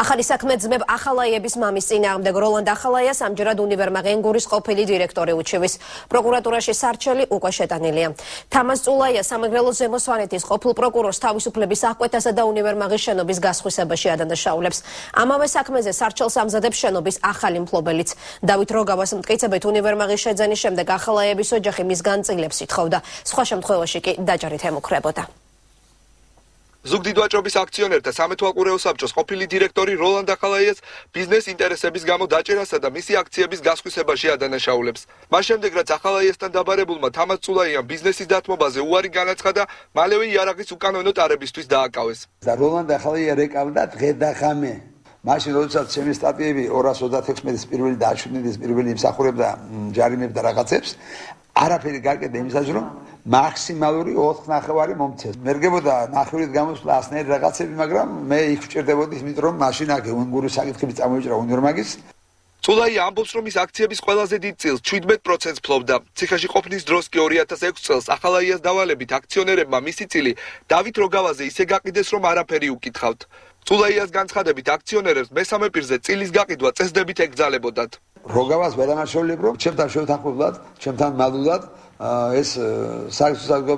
ახალი საქმე ძმებ ახალაიების მამის წინააღმდეგ როლანდ ახალაიას ამჯერად უნივერმაღი ენგურის ყოფილი დირექტორი უჩივის. პროკურატურაში სარჩელი უკვე შეტანილია. თამაზ წულაია სამეგრელოს ზემო სვანეთის ყოფილ პროკურორს თავისუფლების აღკვეთასა და უნივერმაღის შენობის გასხვისებაში ადანაშაულებს. ამავე საქმეზე სარჩელს ამზადებს შენობის ახალი მფლობელიც. დავით როგავას მტკიცებით უნივერმაღის შეძენის შემდეგ ახალაიების ოჯახი მის განწილებს ითხოვდა. სხვა შემთხვევაში კი დაჯარით ემუქრებოდა. ზუგდიდვაჭრობის აქციონერთა სამეთვალყურეო საბჭოს ყოფილი დირექტორი როლანდ ახალაიას ბიზნეს ინტერესების გამო დაჭერასა და მისი აქციების გასხვისებაში ადანაშაულებს. მას შემდეგ რაც ახალაიასთან დაბარებულმა თამაზ წულაიამ ბიზნესის დათმობაზე უარი განაცხადა, მალევე იარაღის უკანონო ტარებისთვის დააკავეს. და როლანდ ახალაია რეკავდა დღე და ღამე. მაშინ როდესაც ჩემი სტატიები 226-ის პირველი და 17-ის პირველი იმსახურებდა ჯარიმებდა რაღაცებს, არაფერი გარკვეულ იმისას რომ მაქსიმალური 4.5 მომცეს. მერგებოდა ნახევრით გამოსვლა ასნაირი რაღაცები, მაგრამ მე იქ ვჭირდებოდი, იმიტომ რომ მაშინ აქ უნგურის საკითხები წამოიჭრა უნივერმაგის. წულაია ამბობს, რომ ის აქციების ყველაზე დიდ წილს 17% ფლობდა. ციხეში ყოფნის დროს კი 2006 წელს ახალაიას დავალებით აქციონერებმა მისი წილი დავით როგავაზე ისე გაყიდეს, რომ არაფერი უკითხავთ. წულაიას განცხადებით აქციონერებს მესამე პირზე წილის გაყიდვა წესდებით ეკრძალებოდათ. როგავას ვერანაშაულებრო, ჩემთან შევთანხმებლად, ჩემთან მადლულად ეს საერთაშორისო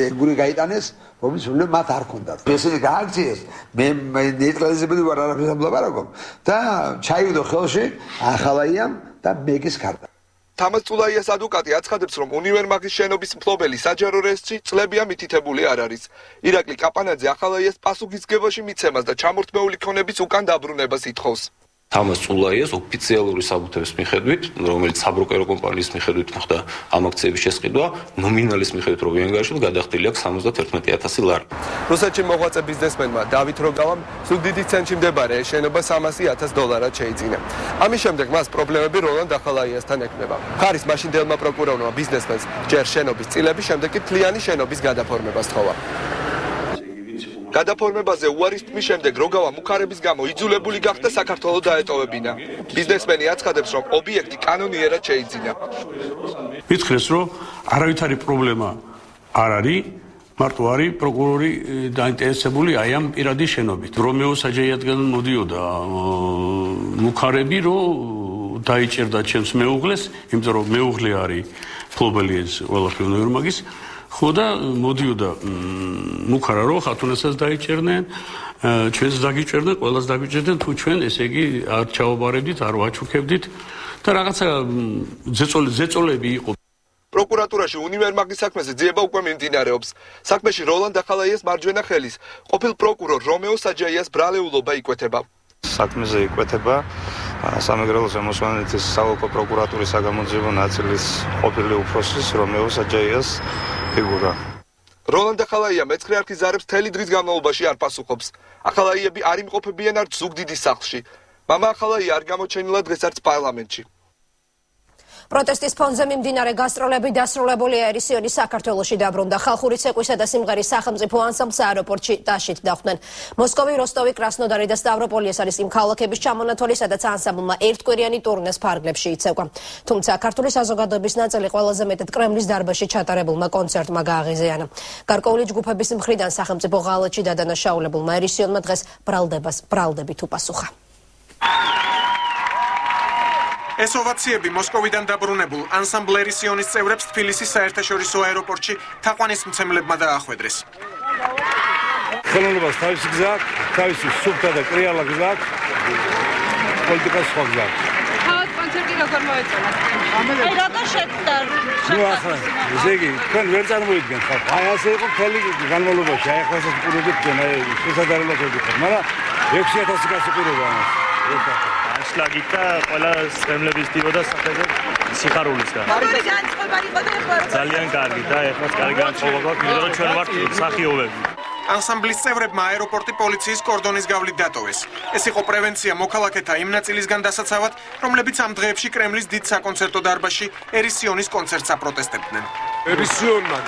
ენგური გაიტანეს, რომელიც სულ მათ არ ჰქონდათ. ესენი გააქციეს, მე ნეიტრალიზებული ვარ არაფერს ამბლაბარაკობ და ჩაივდო ხელში ახალაიამ და მეგის ქარდა. თამაზ წულაიას ადვოკატი აცხადებს, რომ უნივერმაღის შენობის მფლობელი საჯარო რეესტრში წლებია მითითებული არ არის. ირაკლი კაპანაძე ახალაიას პასუხისგებაში მიცემას და ჩამორთმეული ქონების უკან დაბრუნებას ითხოვს. თამაზ წულაიას ოფიციალური საბუთების მიხედვით, რომელიც საბროკერო კომპანიის მიხედვით მოხდა ამ აქციების შესყიდვა, ნომინალის მიხედვით რო ვიანგარიშოთ გადახდილი აქვს 71,000 ლარი. რუსეთში მოღვაწე ბიზნესმენმა დავით როგავამ ზუგდიდის ცენტრში მდებარე შენობა $300,000 შეიძინა. ამის შემდეგ მას პრობლემები როლანდ ახალაიასთან ექმნება. ხარის მაშინდელმა პროკურორმა ბიზნესმენს ჯერ შენობის წილების, შემდეგ კი თლიანი შენობის გადაფორმება სთხოვა. გადაფორმებაზე უარის თქმის შემდეგ როგავა მუქარების გამო იძულებული გახდა საქართველოს დაეტოვებინა. ბიზნესმენი აცხადებს, რომ ობიექტი კანონიერად შეიძინა. მითხრეს, რომ არავითარი პრობლემა არ არის, მარტო არის პროკურორი დაინტერესებული აი ამ პირადი შენობით. რომეო საჯაიათგან მოდიოდა მუქარები, რომ დაიჭერდა ჩემს მეუღლეს, იმიტომ რომ მეუღლე არის ფლობელი ეს ყველაფერი უნივერმაგის. ხო და მოდიოდა მუქარა რო ხათუნასაც დაიჭერდნენ, ჩვენს დაგიჭერდნენ, ყველას დაგიჭერდნენ, თუ ჩვენ ესე იგი არ ჩავაბარებდით, არ ვაჩუქებდით და რაღაცა ზეწოლები იყო. პროკურატურაში უნივერმაგის საქმეზე ძიება უკვე მიმდინარეობს. საქმეში როლანდ ახალაიას მარჯვენა ხელის ყოფილ პროკურორ რომეო საჯაიას ბრალეულობა იკვეთება. საქმეზე იკვეთება სამეგრელოს ზემო სვანეთის საოლქო პროკურატურის საგამოძიებო ნაწილის ყოფილი უფროსის რომეო საჯაიას ფიგურა. როლანდ ახალაია მეცხრე არქის ზარებს მთელი დღის განმავლობაში არ პასუხობს. ახალაიები არ იმყოფებიან არც ზუგდიდის სახლში. მამა ახალაია არ გამოჩენილა დღეს არც პარლამენტში. პროტესტის ფონზე მიმდინარე გასტროლები დასრულებულია. ერისიონი საქართველოში დაბრუნდა. ხალხური ცეკვისა და სიმღერის სახელმწიფო ანსამბლს აეროპორტში ტაშით დახვდნენ. მოსკოვი, როსტოვი, კრასნოდარი და სტავროპოლი ეს არის იმ ქალაქების ჩამონათვალი, სადაც ანსამბლმა ერთკვირიანი ტურნეს ფარგლებში იცევდა. თუმცა ქართული საზოგადოების ნაწილი ყველაზე მეტად კრემლის დარბაზში ჩატარებულმა კონცერტმა გააღიზიანა. გარკვეული ჯგუფების მხრიდან სახელმწიფო ღალატში დადანაშაულებულმა ერისიონმა დღეს ბრალდებით უპასუხა. ეს ოვაციები მოსკოვიდან დაბრუნებულ ანსამბლ ერისიონის წევრებს თბილისის საერთაშორისო აეროპორტში თაყვანისმცემლებმა დაახვედრეს. ხელოვნებას თავისი გზა აქვს, თავისი სუფთა და კრიალა გზა აქვს, პოლიტიკას სხვა გზა აქვს. თავად კონცერტი როგორ მოეწონათ? აი როგორ შეხვდა? ნუ ახლა, ესე იგი, თქვენ ვერ წარმოიდგენთ ხალხ. აი ასე იყო მთელი განმავლობაში, აი ახლა ესაც პურებით თქვენ, აი შესაძლებლად ვიგებთ, მაგრამ 6000 კაცი ყურება ამას. ანშლაგით და ყველა სხემლების დიოდა საფეზე სიხარულისგან. როგორი განწყობა იყო და ეხლა ძალიან კარგი და ეხლაც კარგი განწყობა გვაქვს, იმიტომ რომ ჩვენ ვართ მსახიობები. ანსამბლის წევრებმა აეროპორტი პოლიციის კორდონის გავლით დატოვეს. ეს იყო პრევენცია მოქალაქეთა იმ ნაწილისგან დასაცავად, რომლებიც ამ დღეებში კრემლის დიდ საკონცერტო დარბაზში ერისიონის კონცერტს აპროტესტებდნენ. ერისიონმა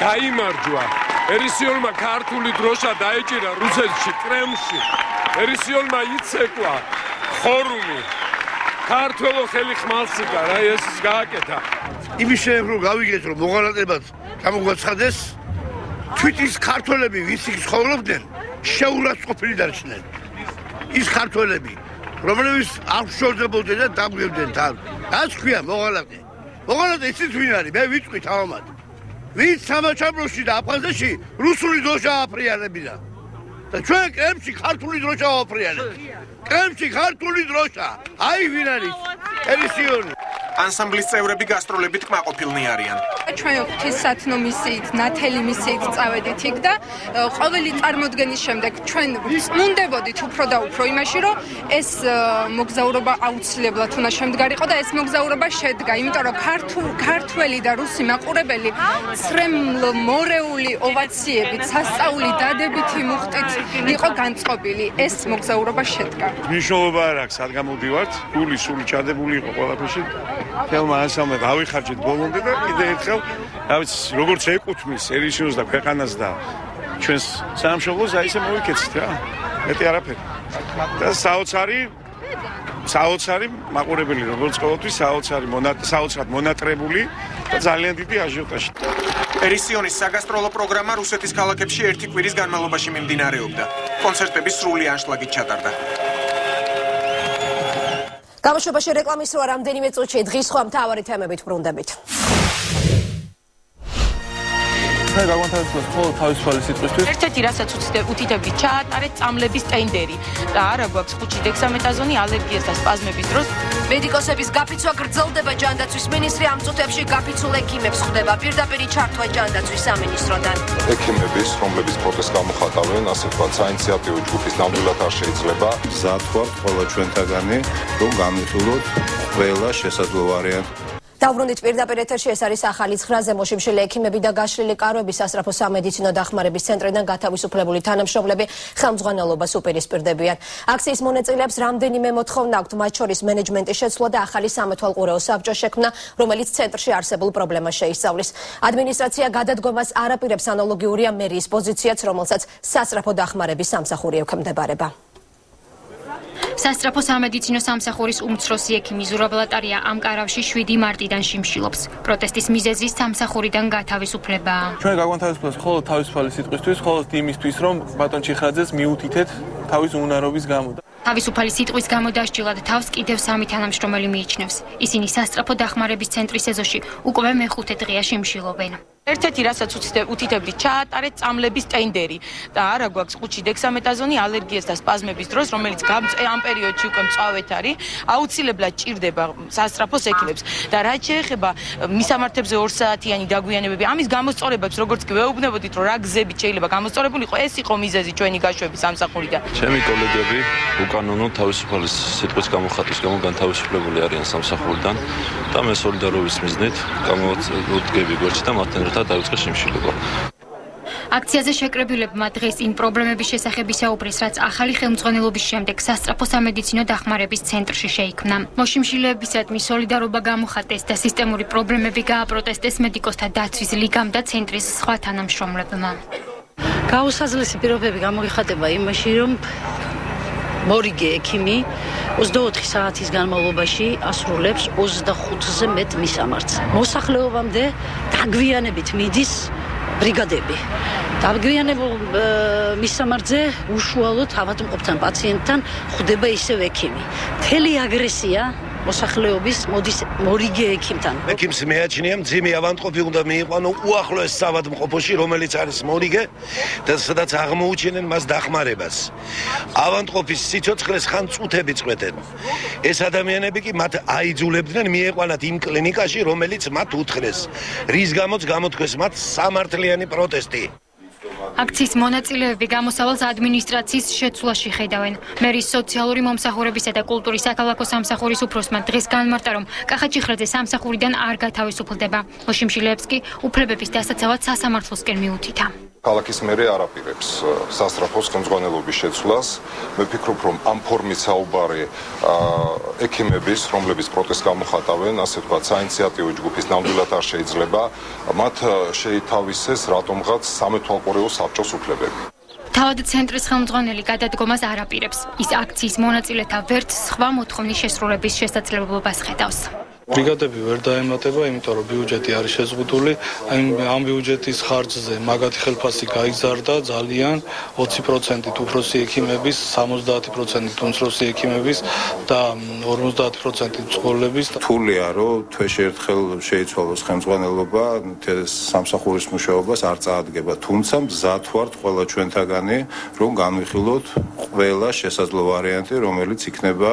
გაიმარჯვა. ერისიონმა ქართული დროშა დაეჭირა რუსეთში, კრემლში. ერისიონმა იცეკვა ხორუმი. ქართველო ხელი ხმალს იკა, რა ეს გააკეთა. იმის შემდეგ რომ გავიგეთ რომ მოღალატებად გამოგვაცხადეს თვითის ქართველები ვისი ცხოვრობდნენ შეურაცხყოფილი დარჩნენ. ის ქართველები რომლებიც არ შორდებოდნენ და დაგვევდნენ თან. რაც ქვია მოღალატე. მოღალატე ისიც ვინ არის? მე ვიტყვი თავად. ვინც სამაჩაბლოში და აფხაზეთში რუსული დროშა აფრიალებდა. და ჩვენ კრემლში ქართული დროშა ვაფრიალებთ. კრემლში ქართული დროშა. აი ვინ არის? ერისიონი. ანსამბლის წევრები გასტროლებით კმაყოფილნი არიან. ჩვენ ღვთისმსათნო მისიით, ნათელი მისიით წავედით იქ და ყოველი წარმოდგენის შემდეგ ჩვენ წმუნდებოდით უფრო და უფრო იმაში, რომ ეს მოგზაურობა აუცილებლად უნდა შემდგარიყო და ეს მოგზაურობა შედგა, იმიტომ რომ ქართველი და რუსი მაყურებელი ცრემლ-მორეული ოვაციებით, სასწაული დადებითი მუხტით იყო განწყობილი. ეს მოგზაურობა შედგა. მნიშვნელობა არ აქვს, სად გამოდივართ, გული სული ჩადებული იყო ყველაფერში. ხელმა ანსამბლმა ავიხარჯეთ ბოლომდე და კიდე ერთხელ, რა ვიცი, როგორც ეკუთვნის ერისიონს და ქვეყანას და ჩვენს სამშობლოს აი ესე მოვიქეცით რა. მეტი არაფერი. და საოცარი მაყურებელი, როგორც ყოველთვის საოცრად მონატრებული და ძალიან დიდი აჟიოტაჟი. ერისიონის საგასტროლო პროგრამა რუსეთის ქალაქებში ერთი კვირის განმავლობაში მიმდინარეობდა. კონცერტები სრული ანშლაგით ჩატარდა. გამოშვებაში რეკლამის როა რამდენიმე წუთში დღის სხვა მთავარი თემებით ბრუნდებით. მე გაგვანთავისუფლეს მხოლოდ თავისუფალი სიტყვისთვის. ერთ-ერთი რასაც უთითებდით ჩაატარეთ წამლების ტენდერი და არა გვაქვს ხუთში დექსამეტაზონი ალერგიას და სპაზმების დროს. მედიკოსების გაფიცვა გრძელდება. ჯანდაცვის მინისტრი ამ წუთებში გაფიცულ ექიმებს ხვდება. პირდაპირ ჩართვა ჯანდაცვის სამინისტროდან. ექიმების, რომლებიც პროტესტს გამოხატავენ, ასე ვთქვათ, საინიციატივო ჯგუფის ნამდვილად არ შეიძლება. მზად ვართ ყველა ჩვენთაგანი, რომ განვიხილოთ ყველა შესაძლო ვარიანტი. დავბრუნდით პირდაპირ ეთერში. ეს არის ახალი ცხრა ზემოშიმშილი ექიმები და გაშლილი კაროები სასწრაფო სამედიცინო დახმარების ცენტრიდან გათავისუფლებული თანამშრომლები ხელმძღვანელობას უპირისპირდებიან. აქციის მონაწილეებს რამდენიმე მოთხოვნა აქვთ, მათ შორის მენეჯმენტის შეცვლა და ახალი სამეთვალყურეო საბჭოს შექმნა, რომელიც ცენტრში არსებულ პრობლემას შეისწავლის. ადმინისტრაცია გადადგომას არ აპირებს, ანალოგიურია მერიის პოზიციაც, რომელსაც სასწრაფო დახმარების სამსახური ექვემდებარება. სასწრაფო სამედიცინო სამსახურის უმცროსი ექიმი ზურაბ ლატარია ამ კარავში 7 მარტიდან შიმშილობს. პროტესტის მიზეზი სამსახურიდან გათავისუფლებაა. ჩვენ გაგვანთავისუფლეს მხოლოდ თავისუფალი სიტყვისთვის, მხოლოდ იმისთვის, რომ ბატონ ჩიხრაძეს მიუთითეთ თავის უნარობის გამო. თავისუფალი სიტყვის გამო დასჯილად თავს კიდევ 3 თანამშრომელი მიიჩნევს. ისინი სასწრაფო დახმარების ცენტრის ეზოში უკვე მეხუთე დღეა შიმშილობენ. ერთ-ერთი რასაც უთითებდით ჩაატარეთ წამლების ტენდერი და არა გვაქვს ხუთში დექსამეტაზონი ალერგიას და სპაზმების დროს, რომელიც ამ პერიოდში უკვე მწვავედ არის, აუცილებლად ჭირდება სასწრაფოს ექიმებს და რაც შეეხება მისამართებზე 2 საათიანი დაგვიანებები, ამის გამოსწორებებს როგორც კი ვეუბნებოდით, რომ რა გზებით შეიძლება გამოსწორებულიყო, ეს იყო მიზეზი ჩვენი გაშვების სამსახურიდან. ჩემი კოლეგები უკანონო თავისუფალი სიტყვის გამოხატვის გამო განთავისუფლებული არიან სამსახურიდან და მე სოლიდარობის მიზნით გამოვდგები გვერდში და მათთან ერთად დავიწყე შიმშილობა. აქციაზე შეკრებილებმა დღეს იმ პრობლემების შესახებ ისაუბრეს, რაც ახალი ხელმძღვანელობის შემდეგ სასწრაფო სამედიცინო დახმარების ცენტრში შეიქმნა. მოშიმშილებისადმი სოლიდარობა გამოხატეს და სისტემური პრობლემები გააპროტესტეს მედიკოსთა დაცვის ლიგამ და ცენტრის სხვა თანამშრომლებმა. გაუსაზრდელი პირობები გამოიხატება იმაში, რომ მორიგე ექიმი 24 საათის განმავლობაში ასრულებს 25-ზე მეტ მისამართს. მოსახლეობამდე დაგვიანებით მიდის ბრიგადები. დაგვიანებულ მისამართზე უშუალოდ ავადმყოფთან პაციენტთან ხვდება ისევ ექიმი. მთელი აგრესია მოსახლეობის მოდის მორიგე ექიმთან. ექიმს მეაჩნია მძიმე ავადმყოფი უნდა მიიყვანო უახლოეს საავადმყოფოში, რომელიც არის მორიგე და სადაც აღმოუჩენენ მას დახმარებას. ავადმყოფის სიცოცხლეს ხან წუთები წვეტენ. ეს ადამიანები კი მათ აიძულებდნენ მieყვანათ იმ კლინიკაში, რომელიც მათ უთხრეს. რის გამოც გამოთქვეს მათ სამართლიანი პროტესტი. აქციის მონაწილეები გამოსავალს ადმინისტრაციის შეცვლაში ხედავენ. მერის სოციალური მომსახურებისა და კულტურის საქალაქო სამსახურის უფროსმა დღეს განმარტა, რომ კახაჩიხრაძე სამსახურიდან არ გათავისუფლდება. მოშიმშილეებს კი უფლებების დასაცავად სასამართლოსკენ მიუთითა. ქალაქის მერე არაპირებს სასწრაფოს ხელმძღვანელობის შეცვლას. მე ვფიქრობ, რომ ამ ფორმით საუბარი ექიმების, რომლებიც პროტესტს გამოხატავენ, ასე ვთქვათ, საინიციატივო ჯგუფის ნამდვილად არ შეიძლება, მათ შეითავისეს რატომღაც სამეთვალყურეო საბჭოს უფლებები. თავად ცენტრის ხელმძღვანელი გადადგომას არაპირებს. ის აქციის მონაწილეთა ვერც სხვა მოთხოვნის შესრულების შესაძლებლობას ხედავს. ბრიგადები ვერ დაემატება, იმიტომ რომ ბიუჯეტი არის შეზღუდული. ამ ბიუჯეტის ხარჯზე მაგათი ხელფასი გაიზარდა ძალიან 20%-ით უფროსი ექიმების, 70%-ით უმცროსი ექიმების და 50%-ით მძღოლების. რთულია, რომ თვეში ერთხელ შეიცვალოს ხელმძღვანელობა, სამსახურის მუშაობას არ წაადგება. თუმცა მზად ვართ ყველა ჩვენთაგანი, რომ განვიხილოთ ყველა შესაძლო ვარიანტი, რომელიც იქნება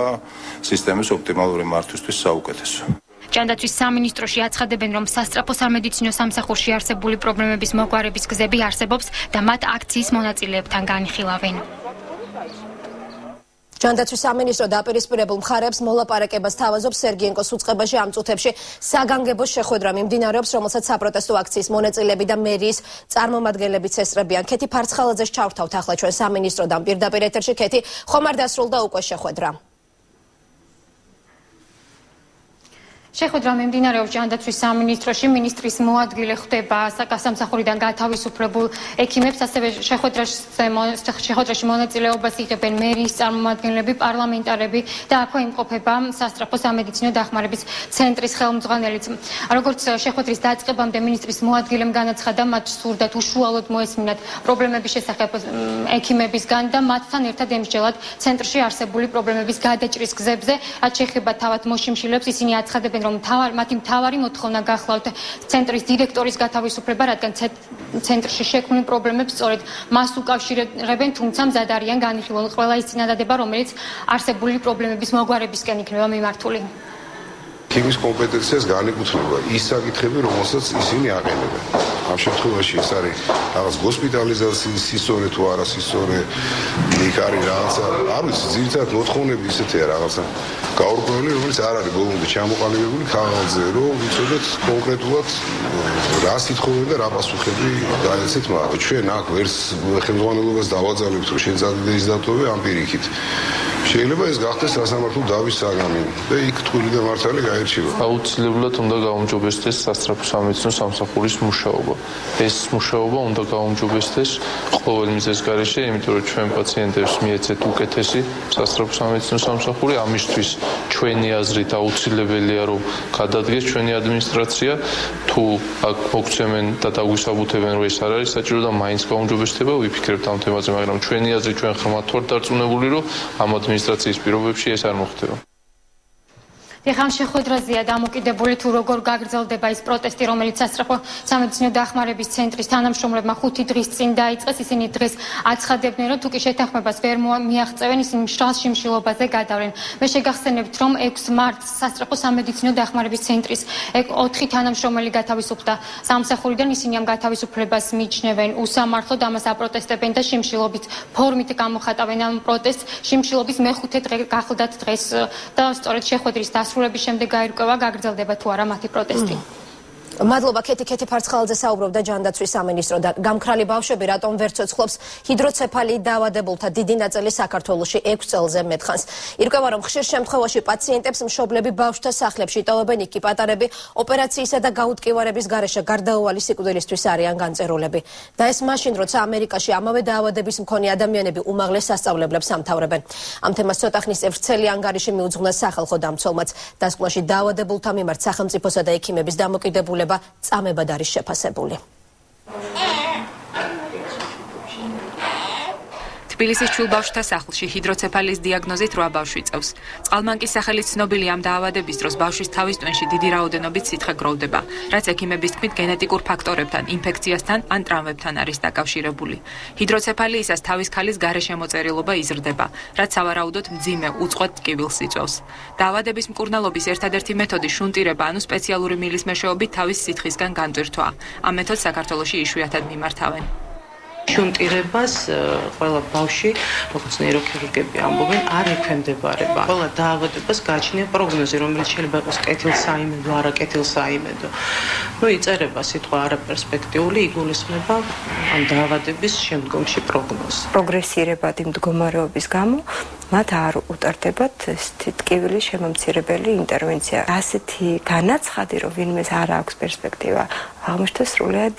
სისტემის ოპტიმალური მართვისთვის საუკეთესო. ჯანდაცვის სამინისტროში აცხადებენ, რომ სასწრაფო სამედიცინო სამსახურში არსებული პრობლემების მოგვარების გზები არსებობს და მათ აქციის მონაწილეებთან განხილავენ. ჯანდაცვის სამინისტრო დაპირისპირებულ მხარეებს მოლაპარაკებას თავაზობს. სერგიენკოს უწყებაში ამ წუთებში საგანგებო შეხვედრა მიმდინარეობს, რომელსაც საპროტესტო აქციის მონაწილეები და მერიის წარმომადგენლებიც ესწრებიან. ქეთი ფარცხალაძეს ჩავთავთ ახლა ჩვენ სამინისტროდან პირდაპირ ეთერში. ქეთი, ხომ არ დასრულდა უკვე შეხვედრა? შეხვედრა მიმდინარეობს ჯანდაცვის სამინისტროში. მინისტრის მოადგილე ხვდება სასამსახურიდან გათავისუფლებულ ექიმებს, ასევე შეხვედრაში მონაწილეობას იღებენ მერიის წარმომადგენლები, პარლამენტარები და აქვე იმყოფება სასწრაფო სამედიცინო დახმარების ცენტრის ხელმძღვანელიც. როგორც შეხვედრის დაწყებამდე მინისტრის მოადგილემ განაცხადა, მათ სურდათ უშუალოდ მოესმინათ პრობლემების შესახებ ექიმებისგან და მათთან ერთად ემსჯელათ ცენტრში არსებული პრობლემების გადაჭრის გზებზე. რაც შეეხება თავად მოშიმშილებს, ისინი აცხადებენ, რომ მათი მთავარი მოთხოვნა გახლავთ ცენტრის დირექტორის გათავისუფლება, რადგან ცენტრში შექმნილ პრობლემებს სწორედ მას უკავშირებენ, თუმცა მზად არიან განიხილონ ყველა ის წინადადება, რომელიც არსებული პრობლემების მოგვარებისკენ იქნება მიმართული. ექიმის კომპეტენციას განეკუთვნება ის საკითხები, რომელსაც ისინი აყენებენ. ამ შემთხვევაში ეს არის რაღაც ჰოსპიტალიზაციის სისწორე თუ არა სისწორე, იქ არის რაღაცა, არ ვიცი, ძირითადად მოთხოვნები ისეთია რაღაცა გაურკვეველი, რომელიც არ არის ბოლომდე ჩამოყალიბებული ქაღალდზე, რომ ვიცოდეთ კონკრეტულად რა სიტყვები და რა პასუხები გაეცეთ მათ. ჩვენ აქ ვერც ხელმძღვანელობას დავაძალებთ, რომ შეძადდა ის დატოვე ამ პირიქით. შეიძლება ეს გახდეს სასამართლო დავის საგანი და იქ თქმული და მართალი გაერჩევა. აუცილებლად უნდა გაუმჯობესდეს სასწრაფო სამედიცინო სამსახურის მუშაობა. ეს მუშაობა უნდა გაუმჯობესდეს ყოველ მიზეზის გარეშე, იმიტომ რომ ჩვენ პაციენტებს მიეცეთ უკეთესი სასწრაფო სამედიცინო სამსახური. ამისთვის ჩვენი აზრით აუცილებელია, რომ გადადგეს ჩვენი ადმინისტრაცია. თუ აქ მოგცემენ და დაგვისაბუთებენ, რომ ეს არ არის საჭირო და მაინც გაუმჯობესდება, ვიფიქრებთ ამ თემაზე, მაგრამ ჩვენი აზრით ჩვენ ხმად ვართ დარწმუნებული, რომ ამ ადმინისტრაციის პირობებში ეს არ მოხდება. ეხლა შეხვედრაზეა დამოკიდებული, თუ როგორ გაგრძელდება ის პროტესტი, რომელიც სასწრაფო სამედიცინო დახმარების ცენტრის თანამშრომლებმა 5 დღის წინ დაიწყეს. ისინი დღეს აცხადებდნენ, რომ თუ კი შეთანხმებას ვერ მიაღწევენ, ისინი მშრალ შიმშილობაზე გადავლენ. მე შეგახსენებთ, რომ 6 მარტს სასწრაფო სამედიცინო დახმარების ცენტრის 4 თანამშრომელი გათავისუფლდა სამსახურიდან. ისინი ამ გათავისუფლებას მიიჩნევენ უსამართლოდ, ამას აპროტესტებენ და შიმშილობით ფორმით გამოხატავენ ამ პროტესტს. შიმშილობის მე-5 დღე გახლდათ დღეს და სწორედ შეხვედრის დასრულების შემდეგ გაირკვევა, გაგრძელდება თუ არა მათი პროტესტი. მადლობა ქეთი ფარცხალაძე საუბრობდა ჯანდაცვის სამინისტროდან. გამქრალი ბავშვები რატომ ვერ ცოცხლობს ჰიდროცეფალიით დაავადებულთა დიდი ნაწილი საქართველოში 6 წელზე მეტხანს. ირკვევა, რომ ხშირ შემთხვევაში პაციენტებს მშობლები ბავშვთა სახლებში იტოვებენ, იქ კი პატარები ოპერაციისა და გაუტკივარების გარეშე გარდაუვალი სიკვდილისთვის არიან განწერულები. და ეს მაშინ, როცა ამერიკაში ამავე დაავადების მქონე ადამიანები უმაღლეს სასწავლებლებს ამთავრებენ. ამ თემას ცოტა ხნის წინ ვრცელი ანგარიში მიუძღვნა სახალხო დამცველმაც. დასკვნაში დაავადებულთა მიმართ სახელმწიფოსა და ექიმების დამოკიდებულება წამებად არის შეფასებული. თბილისის ჩულბავშვთა სახლში ჰიდროცეფალიის დიაგნოზით 8 ბავშვი წევს. წყალმანკის სახელით ცნობილი ამ დაავადების დროს ბავშვის თავის ტვინში დიდი რაოდენობით სითხე გროვდება, რაც ექიმების თქმით გენეტიკურ ფაქტორებთან, ინფექციასთან ან ტრავმებთან არის დაკავშირებული. ჰიდროცეფალიისას თავის ქალის გარე შემოწერილობა იზრდება, რაც სავარაუდოდ მძიმე, უწყვეტ ტკივილს იწვევს. დაავადების მკურნალობის ერთადერთი მეთოდი შუნტირება, ანუ სპეციალური მილის მეშვეობით თავის სითხისგან განტვირთვა. ამ მეთოდს საქართველოში იშვიათად მიმართავენ. შუნტირებას ყველა ბავშვი, როგორც ნეიროქირურგები ამბობენ, არ ექვემდებარება. ყველა დაავადებას გააჩნია პროგნოზი, რომელიც შეიძლება იყოს კეთილსაიმედო, არაკეთილსაიმედო. იწერება სიტყვა არაპერსპექტიული, იგულისხმება ამ დაავადების შემდგომში პროგნოზი. პროგრესირებადი მდგომარეობის გამო მათ არ უტარდებათ ტკივილის შემომცირებელი ინტერვენცია. ასეთი განაცხადი, რომ ვინმეს არ აქვს პერსპექტივა, აღმოჩნდა სრულიად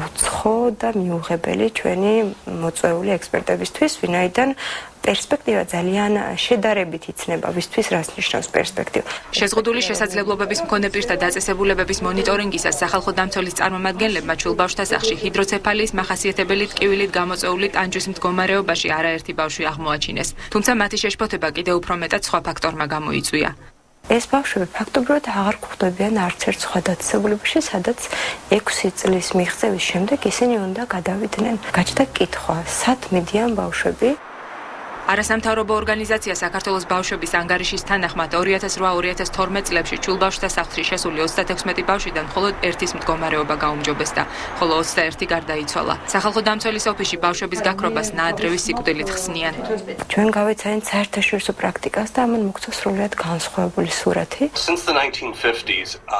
უცხო და მიუღებელი ჩვენი მოწვეული ექსპერტებისთვის, ვინაიდან პერსპექტივა ძალიან შედარებით იცნება ვისთვის რას ნიშნავს პერსპექტივა. შეზღუდული შესაძლებლობების მქონე პირთა დაწესებულებების მონიტორინგისას სახალხო დამცველის წარმომადგენლებმა ჩულბავშვთა სახლში ჰიდროცეფალიის მახასიათებელი ტკივილით გამოწვეული ტანჯვის მდგომარეობაში არაერთი ბავშვი აღმოაჩინეს. თუმცა მათი შეშფოთება კიდევ უფრო მეტად სხვა ფაქტორმა გამოიწვია. ეს ბავშვები ფაქტობრივად აღარ გვხვდებიან არც ერთ სხვა დაწესებულებაში, სადაც 6 წლის მიღწევის შემდეგ ისინი უნდა გადავიდნენ. გაჩნდა კითხვა, სად მიდიან ბავშვები? არასამთავრობო ორგანიზაცია საქართველოს ბავშვების ანგარიშის თანახმად 2008-2012 წლებში ჩულბავშვთა სახლში შესული 36 ბავშვიდან მხოლოდ ერთის მდგომარეობა გაუმჯობესდა, ხოლო 21 გარდაიცვალა. სახალხო დამცველის ოფისში ბავშვების გაქრობას ნაადრევი სიკვდილით ხსნიან. ჩვენ გავეცანით საერთაშორისო პრაქტიკას და ამან მოგვცა სრულიად განსხვავებული სურათი.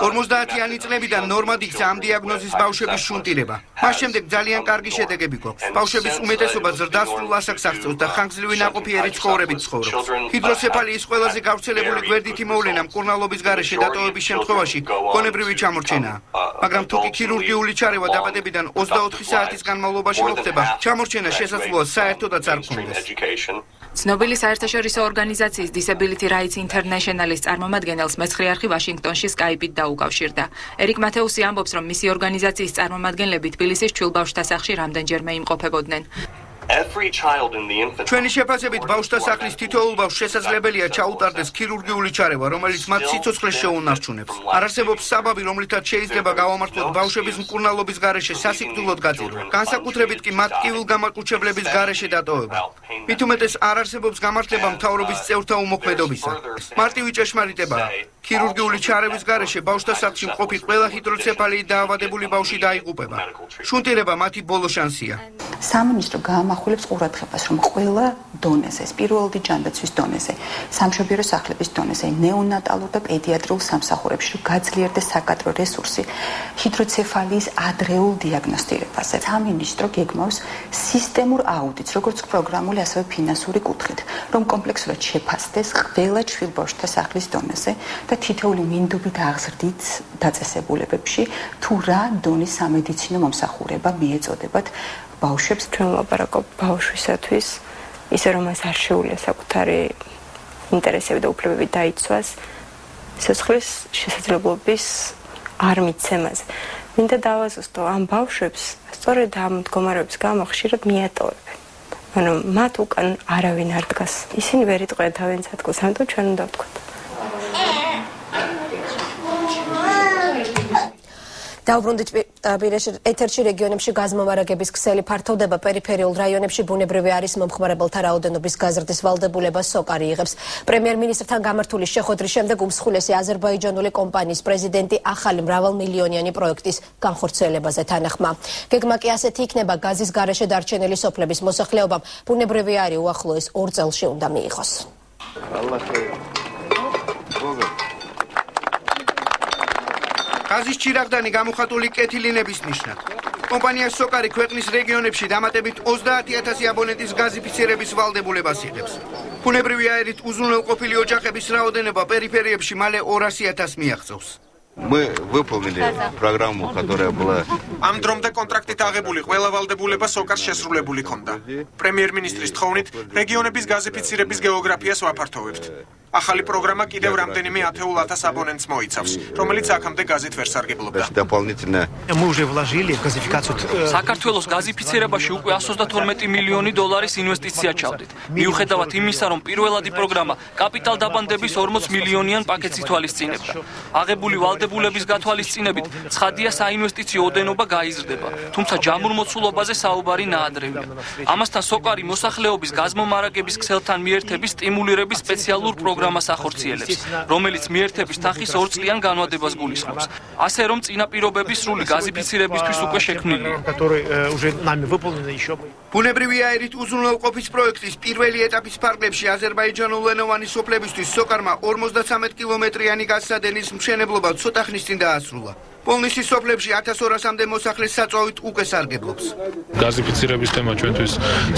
50-იანი წლებიდან ნორმად იქცა ამ დიაგნოზის ბავშვების შუნტირება. მას შემდეგ ძალიან კარგი შედეგები გვაქვს. ბავშვების უმეტესობა ზრდასრულ ასაკს აღწევს და ხანგრძლივი ნაყოფიერი ცხოვრებით ცხოვრობს. ჰიდროცეფალიის ყველაზე გავრცელებული გვერდითი მოვლენა მკურნალობის გარეშე დატოვების შემთხვევაში გონებრივი ჩამორჩენაა. მაგრამ თუ კი ქირურგიული ჩარევა დაბადებიდან 24 საათის განმავლობაში მოხდება, ჩამორჩენა შესაძლოა საერთოდაც არ გქონდეს. ცნობილი საერთაშორისო ორგანიზაციის Disability Rights International-ის წარმომადგენელს მეცხრე არხი ვაშინგტონში Skype-ით დაუკავშირდა. ერიკ მათეუსი ამბობს, რომ მისი ორგანიზაციის წარმომადგენლები თბილისის ჩულბავშვთა სახლში რამდენჯერმე იმყოფებოდნენ. ჩვენი შეფასებით ბავშვთა სახლის თითოეულ ბავშვს შესაძლებელია ჩაუტარდეს ქირურგიული ჩარევა, რომელიც მათ სიცოცხლეს შეუნარჩუნებს. არ არსებობს საბაბი, რომლითაც შეიძლება გავამართლოთ ბავშვების მკურნალობის გარეშე სასიკვდილოდ გაძირვა. განსაკუთრებით კი მათ ტკივილგამაყუჩებლების გარეშე დატოვება. მით უმეტეს არ არსებობს გამართლება მთავრობის წევრთა უმოქმედობისა. მარტივი ჭეშმარიტებაა. ქირურგიული ჩარევის გარეშე ბავშვთა სახლში მყოფი ყველა ჰიდროცეფალიით დაავადებული ბავშვი დაიღუპება. შუნტირება მათი ბოლო შანსია. სამინისტრო გაამახვილებს ყურადღებას, რომ ყველა დონეზე, პირველადი ჯანდაცვის დონეზე, სამშობიარო სახლების დონეზე, ნეონატალურ და პედიატრიულ სამსახურებში გაძლიერდეს საკადრო რესურსი ჰიდროცეფალიის ადრეულ დიაგნოსტირებაზე. სამინისტრო გეგმავს სისტემურ აუდიტს, როგორც პროგრამული, ასევე ფინანსური კუთხით, რომ კომპლექსურად შეფასდეს ყველა ჩვილბავშვთა სახლის დონეზე და თითოეული მინდობით აღზრდით დაწესებულებებში თუ რა დონის სამედიცინო მომსახურება მიეწოდებათ ბავშვებს. ჩვენ ვლაპარაკობ ბავშვისათვის, ისე რომ მას არ შეუძლია საკუთარი ინტერესები და უფლებები დაიცვას, სიცოცხლის შესაძლებლობის არ მიცემაზე. მინდა დავაზუსტო, ამ ბავშვებს სწორედ ამ მდგომარეობის გამო ხშირად მიატოვებენ. ანუ მათ უკან არავინ არ დგას. ისინი ვერ იტყვიან თავიანთ სათქოს, ამიტომ ჩვენ უნდა ვთქვათ. დაუბრუნდით ეთერში რეგიონებში გაზმოვარაგების ქსელი ფართოვდება პერიფერიულ რაიონებში ბუნებრივი არის მომხმარებელთა რაოდენობის გაზრდის ვალდებულება სოკარი იღებს. პრემიერ-მინისტრთან გამართული შეხვედრის შემდეგ უმსხვილესი აზერბაიჯანული კომპანიის პრეზიდენტი ახალი მრავალმილიონიანი პროექტის განხორციელებაზე თანახმა. გეგმა კი ასეთი იქნება, გაზის გარეშე დარჩენილი სოფლების მოსახლეობამ ბუნებრივი არი უახლოეს 2 წელში უნდა მიიღოს. გაზის ჩირაღდანი გამოხატული კეთილინების ნიშნად. კომპანია სოკარი ქვეყნის რეგიონებში დამატებით 30,000 აბონენტის გაზიფიცირების ვალდებულებას იღებს. ბუნებრივი აერით უზრუნველყოფილი ოჯახების რაოდენობა პერიფერიებში მალე 200,000 მიაღწევს. Мы выполнили программу, которая была. Ამ დრომდე კონტრაქტით აღებული ყველა ვალდებულება სოკარს შესრულებული ჰქონდა. პრემიერ-მინისტრის თხოვნით რეგიონების გაზიფიცირების გეოგრაფიას ვაფართოვებთ. ახალი პროგრამა კიდევ რამდენიმე 10,000 აბონენტს მოიცავს, რომელიც აქამდე გაზით ვერ სარგებლობდა. საქართველოს გაზიფიცირებაში უკვე 132 მილიონი დოლარის ინვესტიცია ჩავდით. მიუხედავად იმისა, რომ პირველადი პროგრამა კაპიტალ დაბანდების 40 მილიონიან პაკეტს ითვალისწინებდა. აღებული ვალდებულების გათვალისწინებით ცხადია საინვესტიციო ოდენობა გაიზრდება, თუმცა ჯამურ მოცულობაზე საუბარი ნაადრევია. ამასთან სოკარი მოსახლეობის გაზმომარაგების ქსელთან მიერთების სტიმულირების სპეციალურ პროგრამას ახორციელებს, რომელიც მიერთების თანხის 2 წლიან განმავლობას გულისხმობს. ასე რომ წინაპირობები სრული გაზიფიცირებისთვის უკვე შექმნილია. ბუნებრივი აირით უზრუნველყოფის პროექტის პირველი ეტაპის ფარგლებში აზერბაიჯანულენოვანი სოფლებისთვის სოკარმა 53 კილომეტრიანი გასადენის მშენებლობა ცოტა ხნის წინ დაასრულა. პოლნისის სოფლებში 1200-მდე მოსახლეს საწვავით უკვე სარგებლობს. გაზიფიცირების თემა ჩვენთვის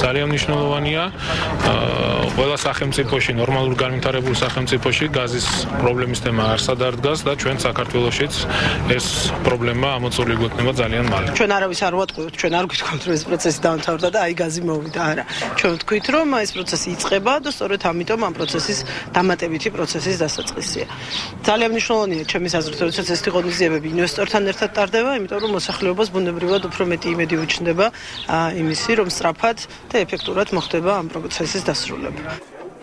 ძალიან მნიშვნელოვანია. ყველა სახელმწიფოში, ნორმალურ განვითარებულ სახელმწიფოში გაზის პრობლემის თემა არსად არ დგას და ჩვენ საქართველოშიც ეს პრობლემა ამოწურული გვექნება ძალიან მალე. ჩვენ არავის არ ვატყუებთ, ჩვენ არ გვითხავთ რომ ეს პროცესი დაამთავრდა და აი გაზი მოვიდა, არა. ჩვენ ვთქვით რომ ეს პროცესი იწყება და სწორედ ამიტომ ამ პროცესის დამატებითი პროცესის დასაწყისია. ძალიან მნიშვნელოვანია ჩემის აზრით, როდესაც ეს ღონისძიებები ინვესტორთან ერთად ტარდება, იმიტომ რომ მოსახლეობას ბუნებრივად უფრო მეტი იმედი უჩნდება იმისი, რომ სწრაფად და ეფექტურად მოხდება ამ პროცესის დასრულება.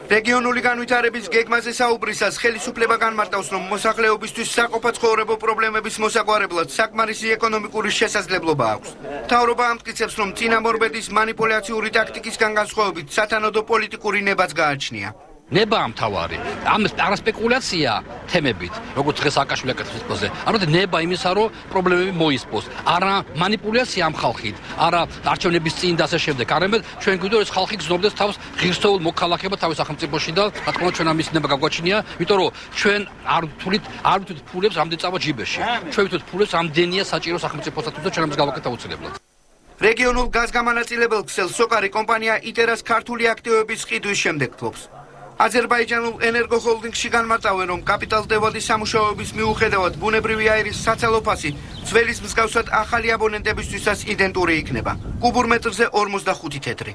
რეგიონული განვითარების გეგმაზე საუბრისას ხელისუფლება განმარტავს, რომ მოსახლეობისთვის საყოფაცხოვრებო პრობლემების მოსაგვარებლად საკმარისი ეკონომიკური შესაძლებლობა აქვს. მთავრობა ამტკიცებს, რომ წინამორბედის манипуляციური ტაქტიკისგან განსხვავებით სათანადო პოლიტიკური ნებაც გააჩნია. ნება ამთავარი. ამ არასპეკულაცია თემებით, როგორც დღეს აკაშვილი აკეთებს პოზე. არამედ ნება იმისა, რომ პრობლემები მოისპოს. არა манипуляცია ამ ხალხით, არა არჩევნების წინ და ასე შემდეგ. არამედ ჩვენ გვინდა ეს ხალხი გზნობდეს თავს ღირსეულ მოქალაქეებად თავის სახელმწიფოში და რა თქმა უნდა ჩვენ ამის ნება გაგვაჩნია, იმიტომ რომ ჩვენ არ ვთვლით ფულებს ამდენ წავა ჯიბეში. ჩვენ ვთვლით ფულებს ამდენია საჭირო სახელმწიფოსათვის და ჩვენ ამას გავაკეთე აუცილებლად. რეგიონულ გაზგამანაწილებელ ქსელს სოკარი კომპანია iterას ქართული აქტივების ყიდვის შემდეგ ფლობს. აზერბაიჯანულ ენერგოჰოლდინგში განმარტავენ, რომ კაპიტალდებადი სამუშაოების მიუხედავად ბუნებრივი აირის საცალო ფასი ძველის მსგავსად ახალი აბონენტებისთვისაც იდენტური იქნება. კუბურმეტრზე 45 თეთრი.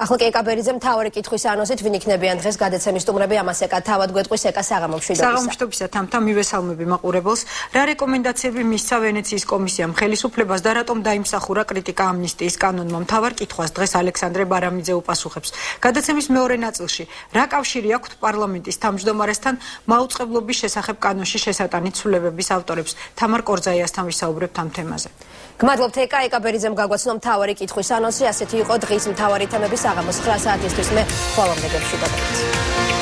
ახლა კეკაბერიძე მთავარი კითხვის ანონსით ვინ იქნებიან დღეს გადაცემის სტუმრები ამას ეკა თავად გვეტყვის ეკა საღამომშვიდობისა. საღამომშვიდობისა თამთა მივესალმები მაყურებელს. რა რეკომენდაციები მისცა ვენეციის კომისიამ ხელისუფლებას და რატომ დაიმსახურა კრიტიკა ამნისტიის კანონმა? მთავარ კითხვას დღეს ალექსანდრე ბარამიძე უპასუხებს. გადაცემის მეორე ნაწილში რა კავშირი აქვთ პარლამენტის თავმჯდომარესთან მაუწყებლობის შესახებ კანონში შესატანით ცვლილებების ავტორებს? თამარ კორძაიასთან ვისაუბრებთ ამ თემაზე. გმადლობთ ეკაბერიძემ გაგვაცნო მთავარი კითხვის ანონსი, ასეთი იყო დღის მთავარი თემები საღამოს 9 საათისთვის. მე ხვალამდე გეშვიდობთ.